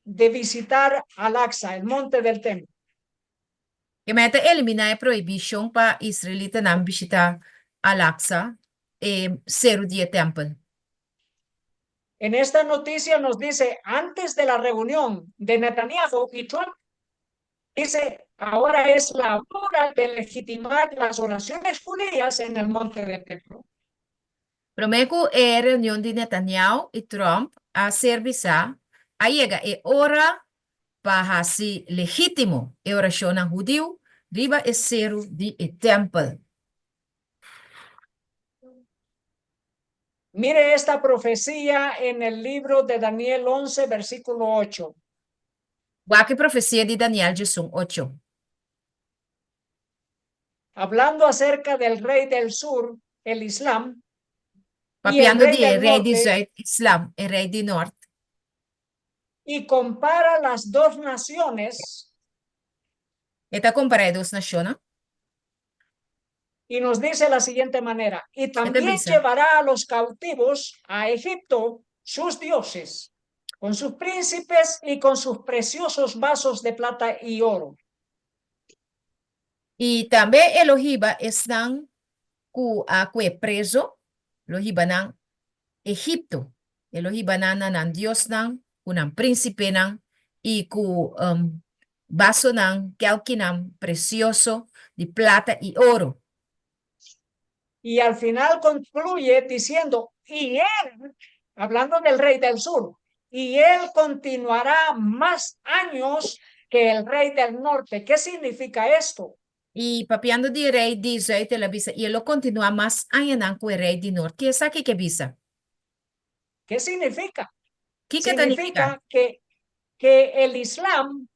de visitar Al-Aqsa, el monte del templo. E meta eliminar a proibição para israelita não visitar Al-Aqsa e ser o dia templo. En esta noticia nos dice, antes de la reunión de Netanyahu y Trump, dice, ahora es la hora de legitimar las oraciones judías en el monte del templo. Promeco é reunião de Netanyahu e Trump a serviçar, a chega é hora para se legítimo a oração judeu, riba é cero de templo. Mire esta profecía en el libro de Daniel 11, versículo 8. Qual profecia de Daniel 8? Hablando acerca del rey del sur, el Islam, Papiando rey de del rei de norte, Zuid, Islam, e rei de Norte. y compara las dos naciones Está comparado duas nações. y nos dice la siguiente manera, y también dice. llevará a los cautivos a Egipto sus dioses, con sus príncipes y con sus preciosos vasos de plata y oro. E também Elohiba estão com preso, Elohiba ng Egipto. Elohiba ng Diyos ng kunang príncipe ng e com vaso ng kelkinam precioso de plata y oro. Y al final concluye diciendo, y él, hablando del rey del sur, y él continuará más años que el rey del norte. ¿Qué significa esto? Y papiando de rey de Israel te la visa. Y él lo continúa más añanan con el rey de norte. ¿Qué es aquí que visa? ¿Qué significa? ¿Qué significa? Significa que el Islam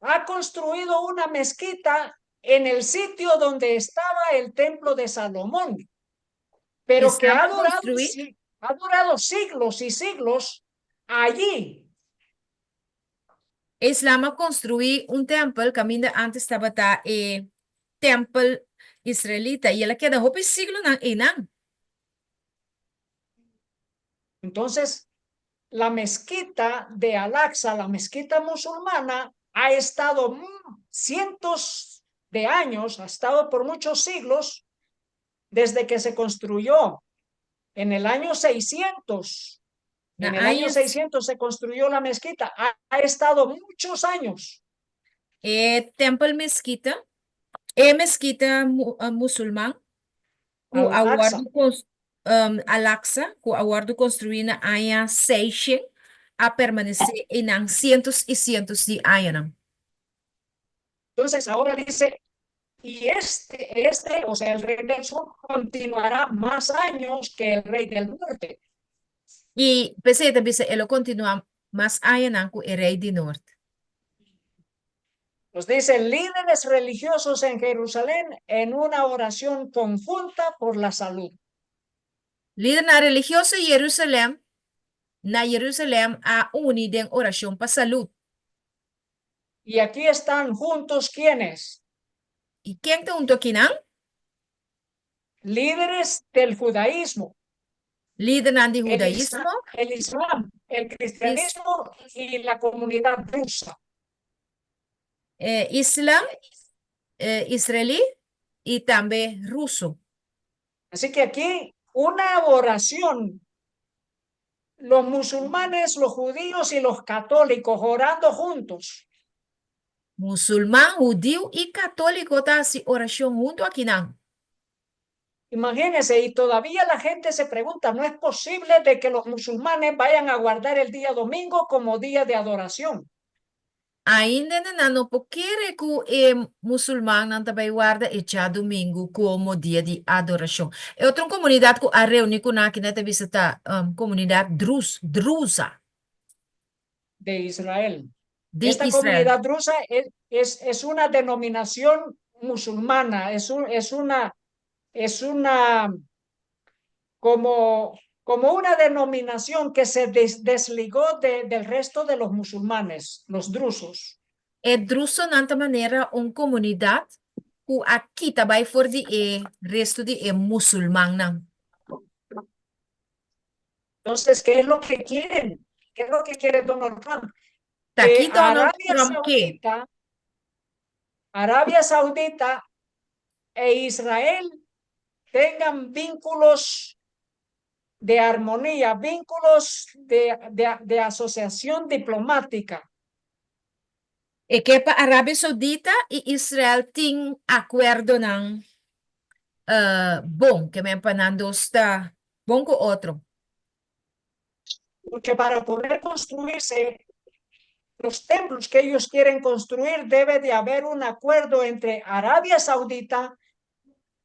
ha construido una mezquita en el sitio donde estaba el templo de Salomón, pero que Islam construir, ha durado siglos y siglos allí. Islam construir un templo que ainda antes estaba ta templo israelita y ela queda hopi siglo nan enan. Entonces, la mezquita de Al-Aqsa, la mezquita musulmana, ha estado cientos de años, ha estado por muchos siglos desde que se construyó en el año 600. Na En el año ayas 600 se construyó la mezquita. Ha estado muchos años. templo mezquita, mezquita musulmán, ku Al-Aqsa. aguardo Al-Aqsa, ku aguardo construir na aya Seixe a permanecer en cientos y cientos de años. Entonces ahora dice, y o sea, el rey del sur continuará más años que el rey del norte. Y pese a que él continúa más años con el rey de norte. Nos dice líderes religiosos en Jerusalén en una oración conjunta por la salud. Líder na religioso Jerusalén, na Jerusalén a unido en oración para salud. Y aquí están juntos quienes, ¿Y quién te junto aquí, no? líderes del judaísmo, Líder na de el judaísmo, Islam, el is, cristianismo y la comunidad rusa. Islam, israelí y también ruso. Así que aquí una oración, los musulmanes, los judíos y los católicos orando juntos. Musulmán, judío y católico ta si oración junto aquí, no. Imagínense, y todavía la gente se pregunta, ¿no es posible de que los musulmanes vayan a guardar el día domingo como día de adoración? Ainda não porque que o muçulmano não também guarda e já domingo como dia de adoração. É outra comunidade que a reúne com aqui na visitar comunidade Drusa De Israel. de Esta Israel. comunidad drusa es una denominación musulmana, es una como una denominación que se desligó del resto de los musulmanes, los drusos. É Druso nanta maneira comunidade que aqui também for de resto de muçulmano. Entonces, ¿qué es lo que quieren? ¿Qué es lo que quiere Donald Trump? Tá aqui Que Donald Trump que Arabia Saudita e Israel tengan vínculos de armonía, vínculos de asociación diplomática. é que para Arábia Saudita e Israel tem acordo não bom que me empanando está bom com outro. Porque para poder construirse los templos que ellos quieren construir, debe de haber un acuerdo entre Arabia Saudita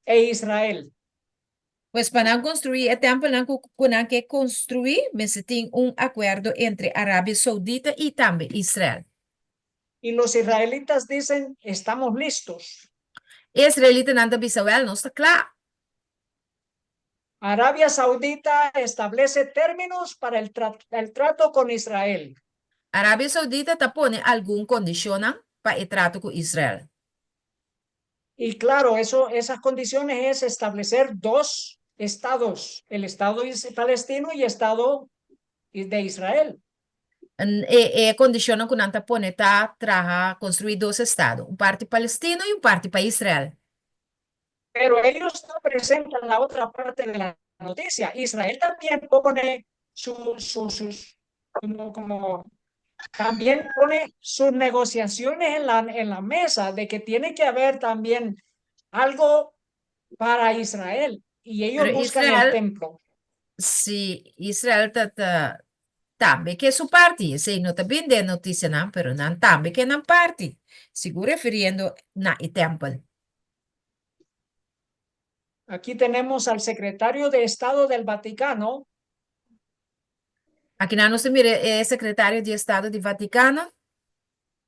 e Israel. Pues para construir el templo, hay que construir, se tiene un acuerdo entre Arabia Saudita y también Israel. Y los israelitas dicen, estamos listos. Israelita nanda bisawel no está claro. Arabia Saudita establece términos para el trato con Israel. Arabia Saudita te pone algún condicional para el trato con Israel. Y claro, esas condiciones es establecer dos estados, el Estado palestino y el Estado de Israel. Condiciona que nanta pone ta traja construir dos estados, un parte palestino y un parte para Israel. Pero ellos no presentan la otra parte de la noticia. Israel también pone también pone sus negociaciones en la mesa de que tiene que haber también algo para Israel y ellos Pero buscan el templo. si Israel también que su parte, si no está bien de noticia, no, pero no también que no parte, sigo refiriendo na y temple. Aquí tenemos al secretario de Estado del Vaticano. Aquí no se mire, es secretario de Estado de Vaticano,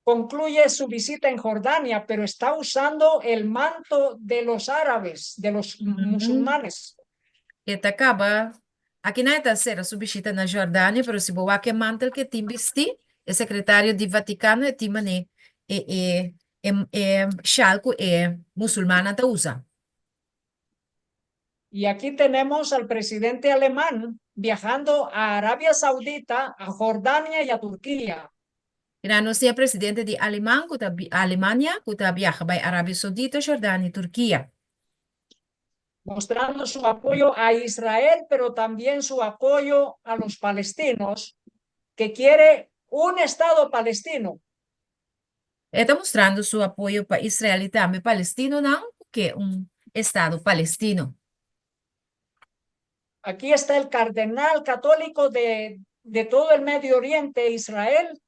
Concluye su visita en Jordania, pero está usando el manto de los árabes, de los musulmanes. que te acaba, aquí no está hacer su visita na Jordânia, pero si boa que mantel que tim vesti, es secretario de Vaticano e timane, shalku musulmana ta usa. Y aquí tenemos al presidente alemán viajando a Arabia Saudita, a Jordania y a Turquía, Ira no sea presidente de Alemania, que viaja by Arabia Saudita, Jordânia y Turquía. mostrando su apoyo a Israel, pero también su apoyo a los palestinos, que quiere un Estado palestino. Está mostrando su apoyo para Israel y también palestino, ¿no? Que un Estado palestino. Aquí está el cardenal católico de todo el Medio Oriente, Israel,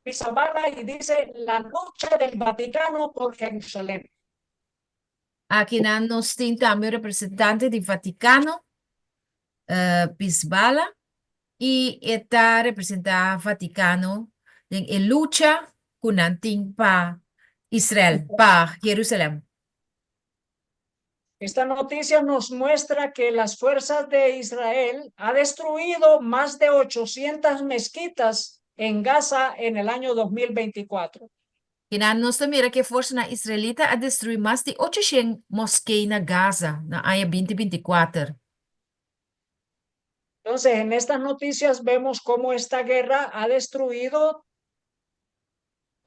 Pizzaballa, y dice la lucha del Vaticano por Jerusalén. Aquí nos tiene también representante del Vaticano, Bisbala, y está representando Vaticano en lucha con para Israel, para Jerusalén. Esta noticia nos muestra que las fuerzas de Israel han destruido más de 800 mezquitas en Gaza en el año 2024. E nós mira que a força na israelita a destruir mais de 800 mosqueias na Gaza, na área 2024. Entonces, en estas noticias vemos cómo esta guerra ha destruido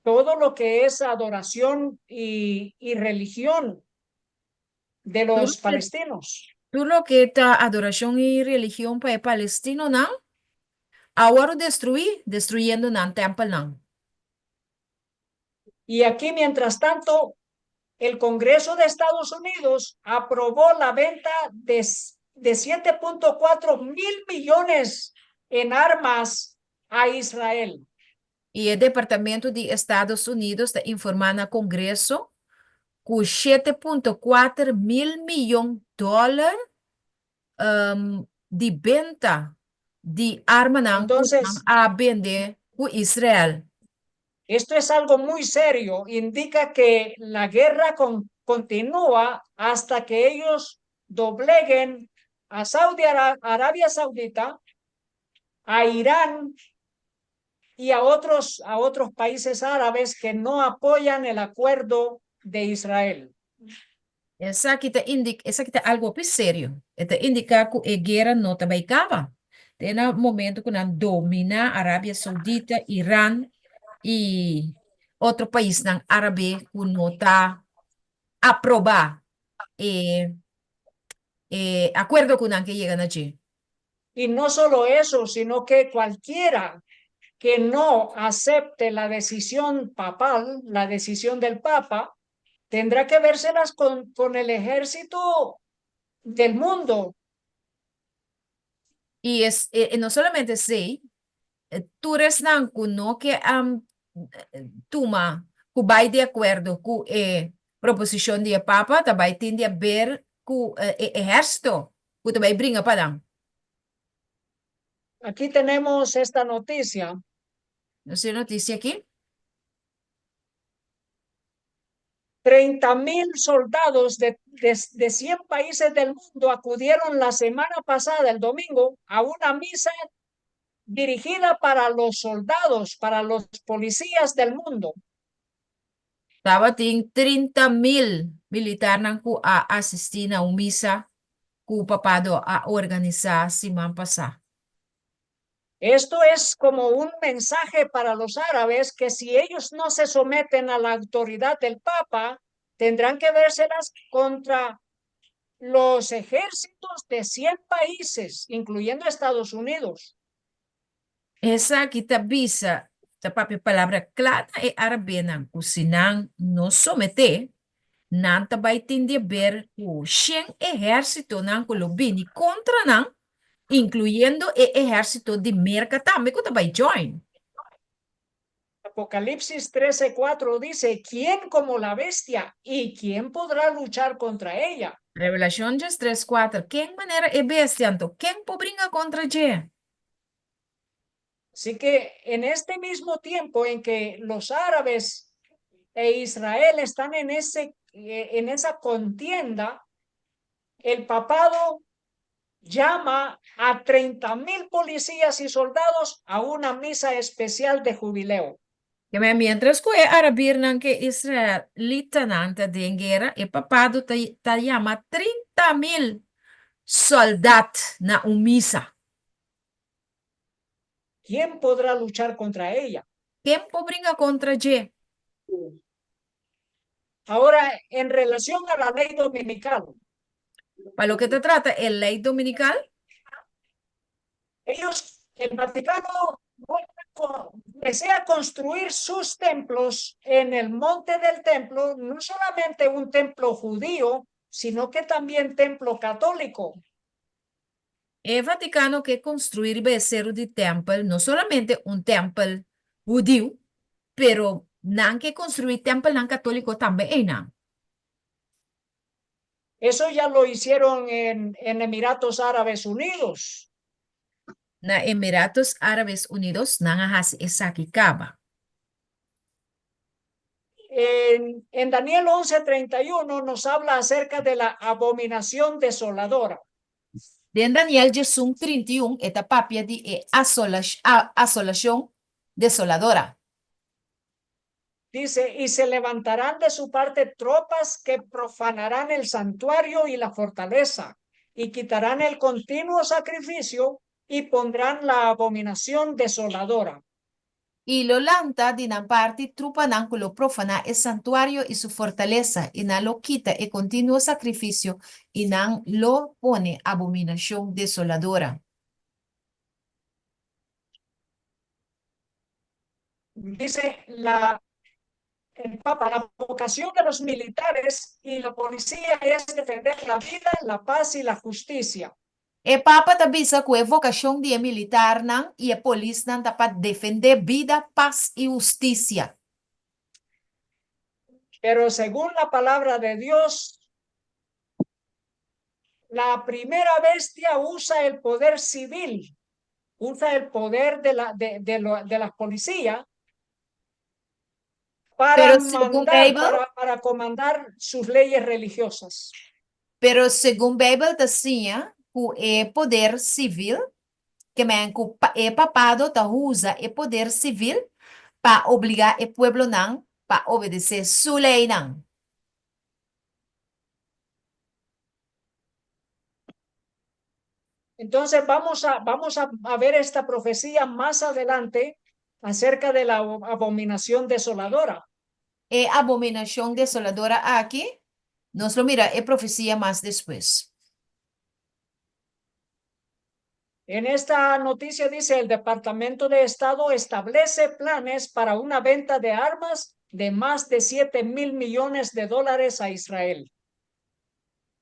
todo lo que es adoración y religión de los palestinos. Tudo lo que está adoração e religião para o palestino, não? Agora destruyendo não templo, não. Y aquí, mientras tanto, el Congreso de Estados Unidos aprobó la venta de 7.4 mil millones en armas a Israel. E o Departamento de Estados Unidos está informando ao Congresso que 7,4 mil milhões de dólares de venda de arma não Entonces, a vender com Israel. esto es algo muy serio. Indica que la guerra continúa hasta que ellos dobleguen a Arabia Saudita, a Irán y a otros países árabes que no apoyan el acuerdo de Israel. Essa aqui tá algo bem sério. Está indica que a guerra não está bem acaba. Tem um momento que não domina a Arábia Saudita, Irã e outro país na Árabe que não está aprovar acordo com que chega aqui. Y no solo eso, sino que cualquiera que no acepte la decisión papal, la decisión del Papa, tendrá que vérselas con el ejército del mundo. E não somente sei, tu não que toma que vai de acordo com a proposição do Papa, também tem a ver com o exército, que também brinca para lá. Aquí tenemos esta noticia. Não sei notícia aqui? 30.000 soldados de 100 países del mundo acudieron la semana pasada, el domingo, a una misa dirigida para los soldados, para los policías del mundo. Estava tem 30,000 militares que assistir a uma missa que o papado a organizar semana passada. Esto es como un mensaje para los árabes que si ellos no se someten a la autoridad del Papa, tendrán que vérselas contra los ejércitos de 100 países, incluyendo Estados Unidos. Essa aqui está bisa, a palavra clara é árabe, que se não someter, não vai ter ver o 100 exército, não, que lo bini contra, não, incluyendo el ejército de Merca también que va a join. Apocalipsis 13:4 dice, ¿quién como la bestia y quién podrá luchar contra ella? Revelación 3:4. ¿Quién manera es bestia? ¿Quién pobringa contra je? Así que en este mismo tiempo en que los árabes e Israel están en esa contienda, el papado llama a 30,000 policías y soldados a una misa especial de jubileo. Que mientras que arabirnan que Israel litananta de guerra, el papado ta llama 30,000 soldados na misa. ¿Quién podrá luchar contra ella? ¿Quién pobringa contra je? Ahora, en relación a la ley dominical, Para lo que te trata el ley dominical, el Vaticano desea construir sus templos en el monte del templo, no solamente un templo judío, sino que también templo católico. el Vaticano que construir becerro de templo, no solamente un templo judío, pero nan que construir templo nan católico también, nan. Eso ya lo hicieron en Emiratos Árabes Unidos. Na Emiratos Árabes Unidos, nan ahas esakikaba. En Daniel 11:31 nos habla acerca de la abominación desoladora. Den Daniel Jesum 31, esta papia de asolación desoladora. Dice, y se levantarán de su parte tropas que profanarán el santuario y la fortaleza, y quitarán el continuo sacrificio y pondrán la abominación desoladora. Y lo lanta dinan parte trupanan lo profana el santuario y su fortaleza, y na lo quita el continuo sacrificio, y nan lo pone abominación desoladora. Dice el Papa, la vocación de los militares y la policía es defender la vida, la paz y la justicia. El Papa tabisa que vocación de militar nan y el polis nan para defender vida, paz y justicia. Pero según la palabra de Dios, la primera bestia usa el poder civil, usa el poder de la policía para Pero según mandar, Bible, para comandar sus leyes religiosas. pero según Bible decía que el poder civil, que me el papado ta usa el poder civil para obligar el pueblo nan para obedecer su ley nan. Entonces vamos a ver esta profecía más adelante acerca de la abominación desoladora. Abominación desoladora aquí, nos lo mira, es profecía más después. En esta noticia dice, el Departamento de Estado establece planes para una venta de armas de más de 7,000 millones de dólares a Israel.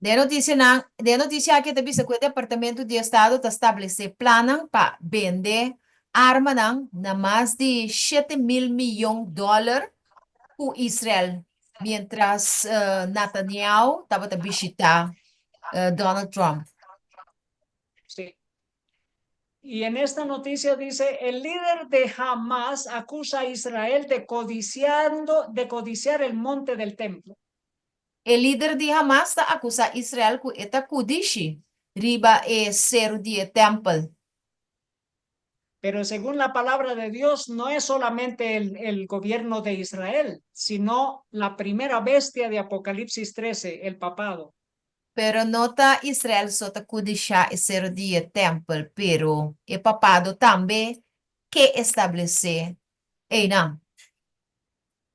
De noticia aquí te dice que el Departamento de Estado te establece planes para vender armas na más de 7,000 millones de dólares para Israel, mientras Netanyahu estaba a visitar Donald Trump. Sí. Y en esta noticia dice, el líder de Hamas acusa a Israel de codiciar el monte del templo. El líder de Hamas acusa a Israel que está kudishi riba ser de templo. Pero según la palabra de Dios, no es solamente el gobierno de Israel, sino la primera bestia de Apocalipsis 13, el papado. Pero nota Israel sota kudisha ser de templo, pero el papado también que establece. No.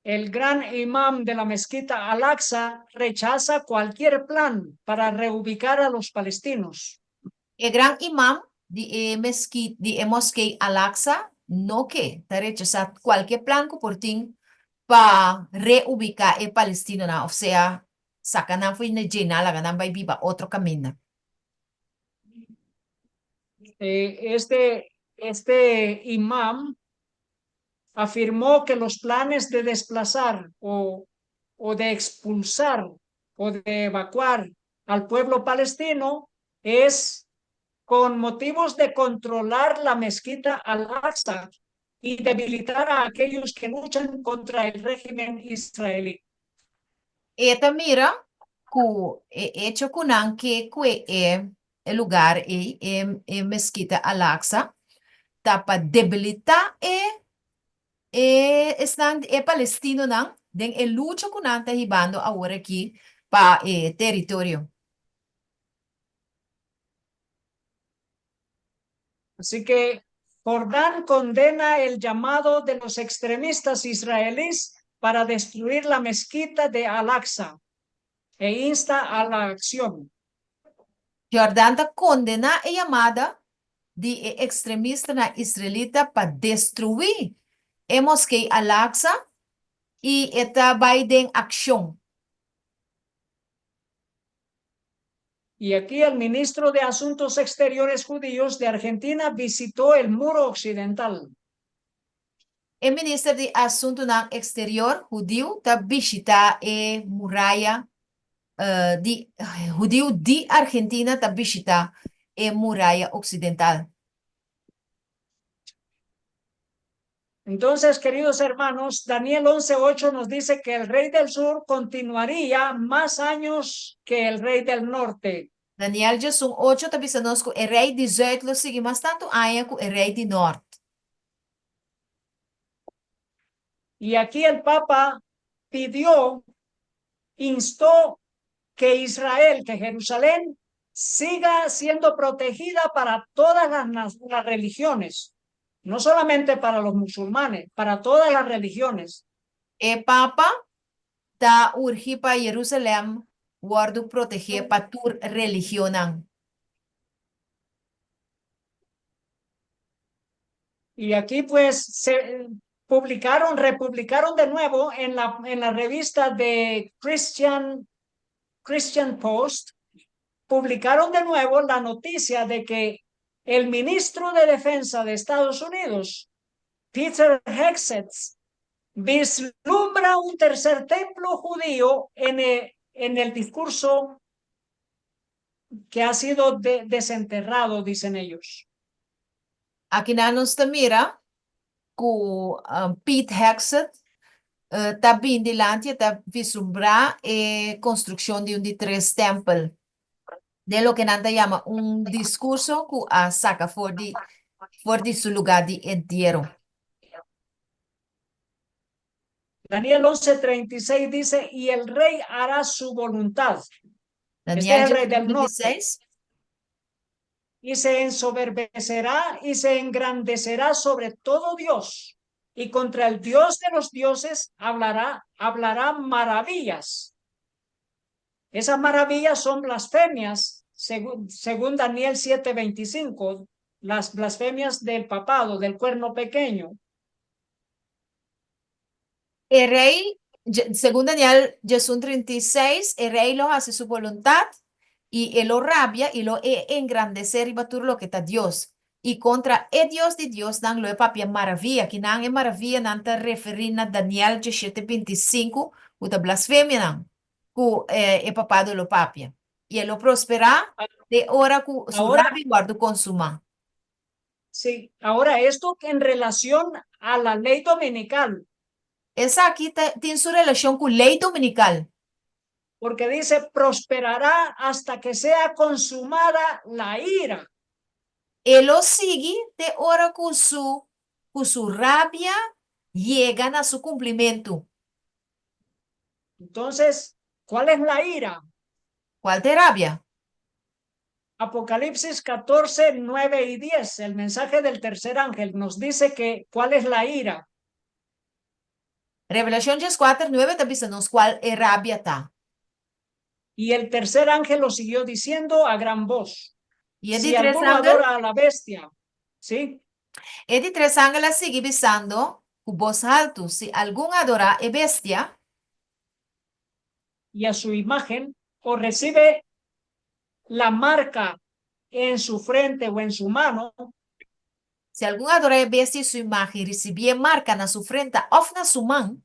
El gran imam de la mezquita Al-Aqsa rechaza cualquier plan para reubicar a los palestinos. El gran imam de mosque Al-Aqsa no que te rechaza cualquier plan que por ti para reubicar el palestino, o sea, sacan a fin de llenar la ganan viva otro camino. este imam afirmó que los planes de desplazar o de expulsar o de evacuar al pueblo palestino es con motivos de controlar la mezquita Al-Aqsa y debilitar a aquellos que luchan contra el régimen israelí. Eta mira, ku hecho kunan que el lugar Mezquita Al-Aqsa, tapa debilita están palestino nan, den el lucho kunan ta hibando ahora aquí pa territorio. Así que Jordán condena el llamado de los extremistas israelíes para destruir la mezquita de Al-Aqsa e insta a la acción. Jordán ta condena a llamada de extremista na israelita para destruir hemos que Al-Aqsa y esta Biden acción. Y aquí el ministro de Asuntos Exteriores judíos de Argentina visitó el muro occidental. El ministro de Asuntos Exterior judío ta visita muralla de judío de Argentina ta visita muralla occidental. Entonces, queridos hermanos, Daniel 11:8 nos dice que el rey del sur continuaría más años que el rey del norte. Daniel Jason 8 ta bisa nos el rey 18 lo sigue más tanto año que el rey de norte. Y aquí el Papa instó que Israel, que Jerusalén, siga siendo protegida para todas las religiones, no solamente para los musulmanes, para todas las religiones. El Papa ta urgi pa Jerusalén guardo proteger pa tu religión. Y aquí pues se republicaron de nuevo en la revista de Christian Post, publicaron de nuevo la noticia de que el ministro de Defensa de Estados Unidos, Peter Hegseth, vislumbra un tercer templo judío en el discurso que ha sido desenterrado, dicen ellos. Aquí nos mira ku Pete Hegseth tá bem delante tá vislumbrar construcción de un de tres templos de lo que nada llama un discurso que saca for de su lugar de entierro. Daniel 11:36 dice, y el rey hará su voluntad. Daniel Este es el rey del norte. 26. Y se ensoberbecerá y se engrandecerá sobre todo Dios. Y contra el Dios de los dioses hablará maravillas. Esas maravillas son blasfemias, según Daniel 7:25, las blasfemias del papado, del cuerno pequeño. El rey, según Daniel Jesús 36, el rey lo hace su voluntad y él lo rabia y lo engrandecer y batur lo que está Dios. Y contra el Dios de Dios dan lo de papia maravilla, que nan es maravilla, nan te referir a Daniel 17:25, uta blasfemia nan, ku el papado lo papia. Y él lo prospera de hora ku su Ahora, rabia guardo consuma. sí, ahora esto en relación a la ley dominical. Esa aquí tiene su relación con ley dominical. Porque dice, prosperará hasta que sea consumada la ira. Él lo sigue de hora con su rabia llegan a su cumplimiento. Entonces, ¿cuál es la ira? ¿Cuál de rabia? Apocalipsis 14:9 y 10, el mensaje del tercer ángel nos dice que cuál es la ira. Revelación 4:9 también nos cuál es rabia está. Y el tercer ángel lo siguió diciendo a gran voz. Y el Si de tres alguno ángeles, adora a la bestia, ¿sí? el de tres ángeles sigue besando con voz alta. Si algún adora a bestia Y a su imagen, o recibe la marca en su frente o en su mano, Se algum adorar a bestia sua imagem e receber marca na sua frente ou na sua mão,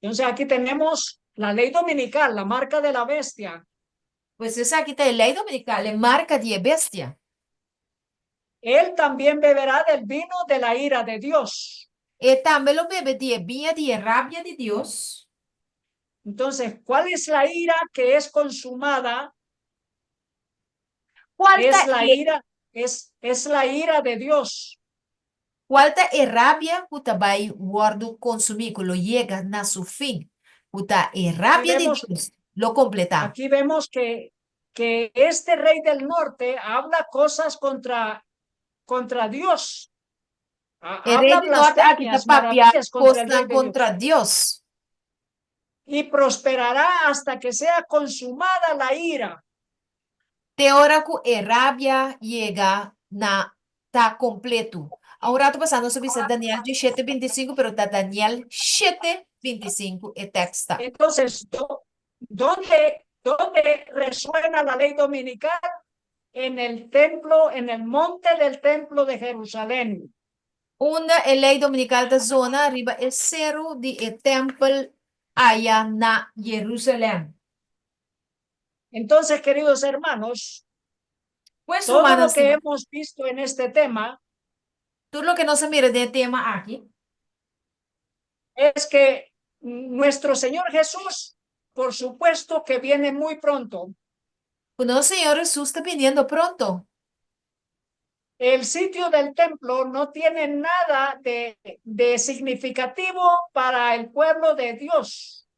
entonces aquí tenemos la ley dominical, la marca de la bestia. pues essa aqui está a lei dominical, é marca de bestia. Él también beberá del vino de la ira de Dios. E também o bebe de vinha de rabia de Deus. Entonces, ¿cuál es la ira que es consumada? Qual Es tá la ira, es la ira de Dios. Qual tá a rabia que vai guardo consumir, que lo chega na seu fim? Que tá a rabia de Deus, lo completa. Aquí vemos que este rey del norte habla cosas contra Dios. O rei Habla do norte aqui está blasfemias, papiando maravillas contra el rey coisas de Dios. contra Deus. Y prosperará hasta que sea consumada la ira. Te hora que a rabia chega na tá completo. Agora estou passando sobre Daniel 17:25, pero está Daniel 7:25 e texto. Entonces, ¿dónde resuena la ley dominical? En el templo, en el monte del templo de Jerusalén. Onde a lei dominical da zona arriba é zero de templo allá na Jerusalém. Entonces, queridos hermanos, Pues, todo lo humanos, que hemos visto en este tema tudo lo que no se mira de tema aqui es que nuestro Señor Jesús, por supuesto que viene muy pronto. o nosso Senhor Jesus está vindo pronto. El sitio del templo no tiene nada de significativo para el pueblo de Dios.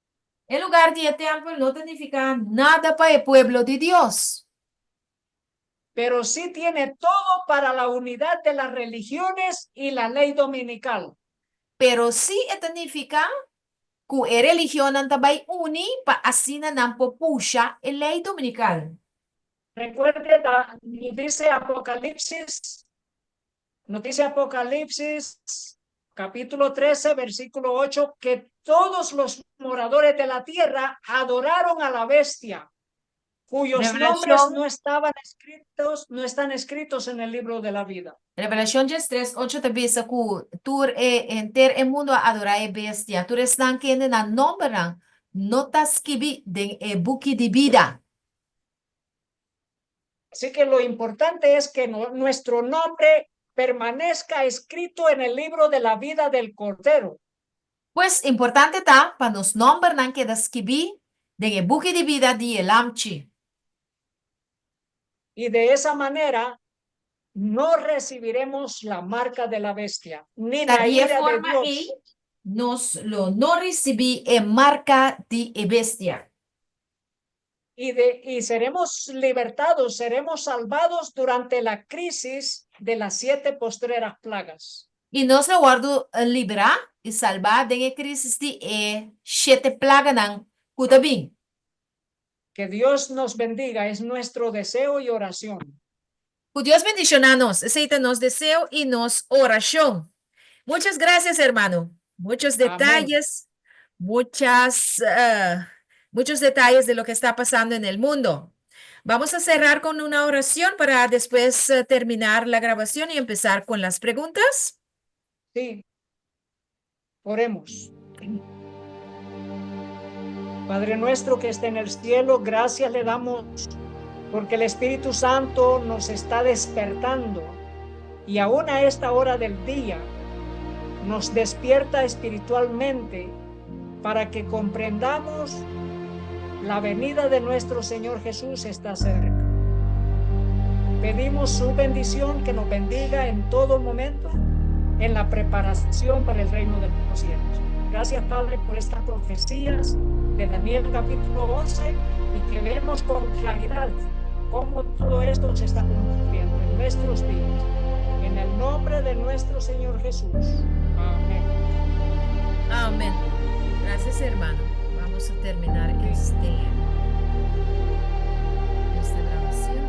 El lugar de templo não significa nada para o pueblo de Deus. Pero sí tiene todo para la unidad de las religiones y la ley dominical. Pero sí significa que a religião também une para assim não puxa a lei dominical. Recuerde, dice Apocalipsis, capítulo 13, versículo 8, que todos los moradores de la tierra adoraron a la bestia, cuyos nombres no están escritos en el libro de la vida. Revelação 13:8 te diz que tur enter o mundo a adorar a bestia. Tu estão que na nombra não está escrito em book de vida. Así que lo importante es que nuestro nombre permanezca escrito en el libro de la vida del Cordero. Pues importante está para nos nombrar não queda escrito em book de vida de Elamchi. Y de esa manera no recibiremos la marca de la bestia, ni la ira de Dios. Nos lo no recibí marca de bestia. Y seremos libertados, seremos salvados durante la crisis de las 7 postreras plagas. Y nos guardo librar y salvar de la crisis de 7 plagas nan kutabing. Que Dios nos bendiga, es nuestro deseo y oración. Que Dios bendicionanos, aceita nos deseo y nos oración. Muchas gracias, hermano. Muchos detalles, muchos detalles de lo que está pasando en el mundo. Vamos a cerrar con una oración para después terminar la grabación y empezar con las preguntas. Sí. Oremos. Padre nuestro que está en el cielo, gracias le damos porque el Espíritu Santo nos está despertando y aún a esta hora del día nos despierta espiritualmente para que comprendamos la venida de nuestro Señor Jesús está cerca. Pedimos su bendición que nos bendiga en todo momento en la preparación para el reino de los cielos. Gracias, Padre, por estas profecías de Daniel capítulo 11 y que vemos con claridad cómo todo esto se está cumpliendo en nuestros días. En el nombre de nuestro Señor Jesús. Amén. Amén. Gracias, hermano. Vamos a terminar esta grabación.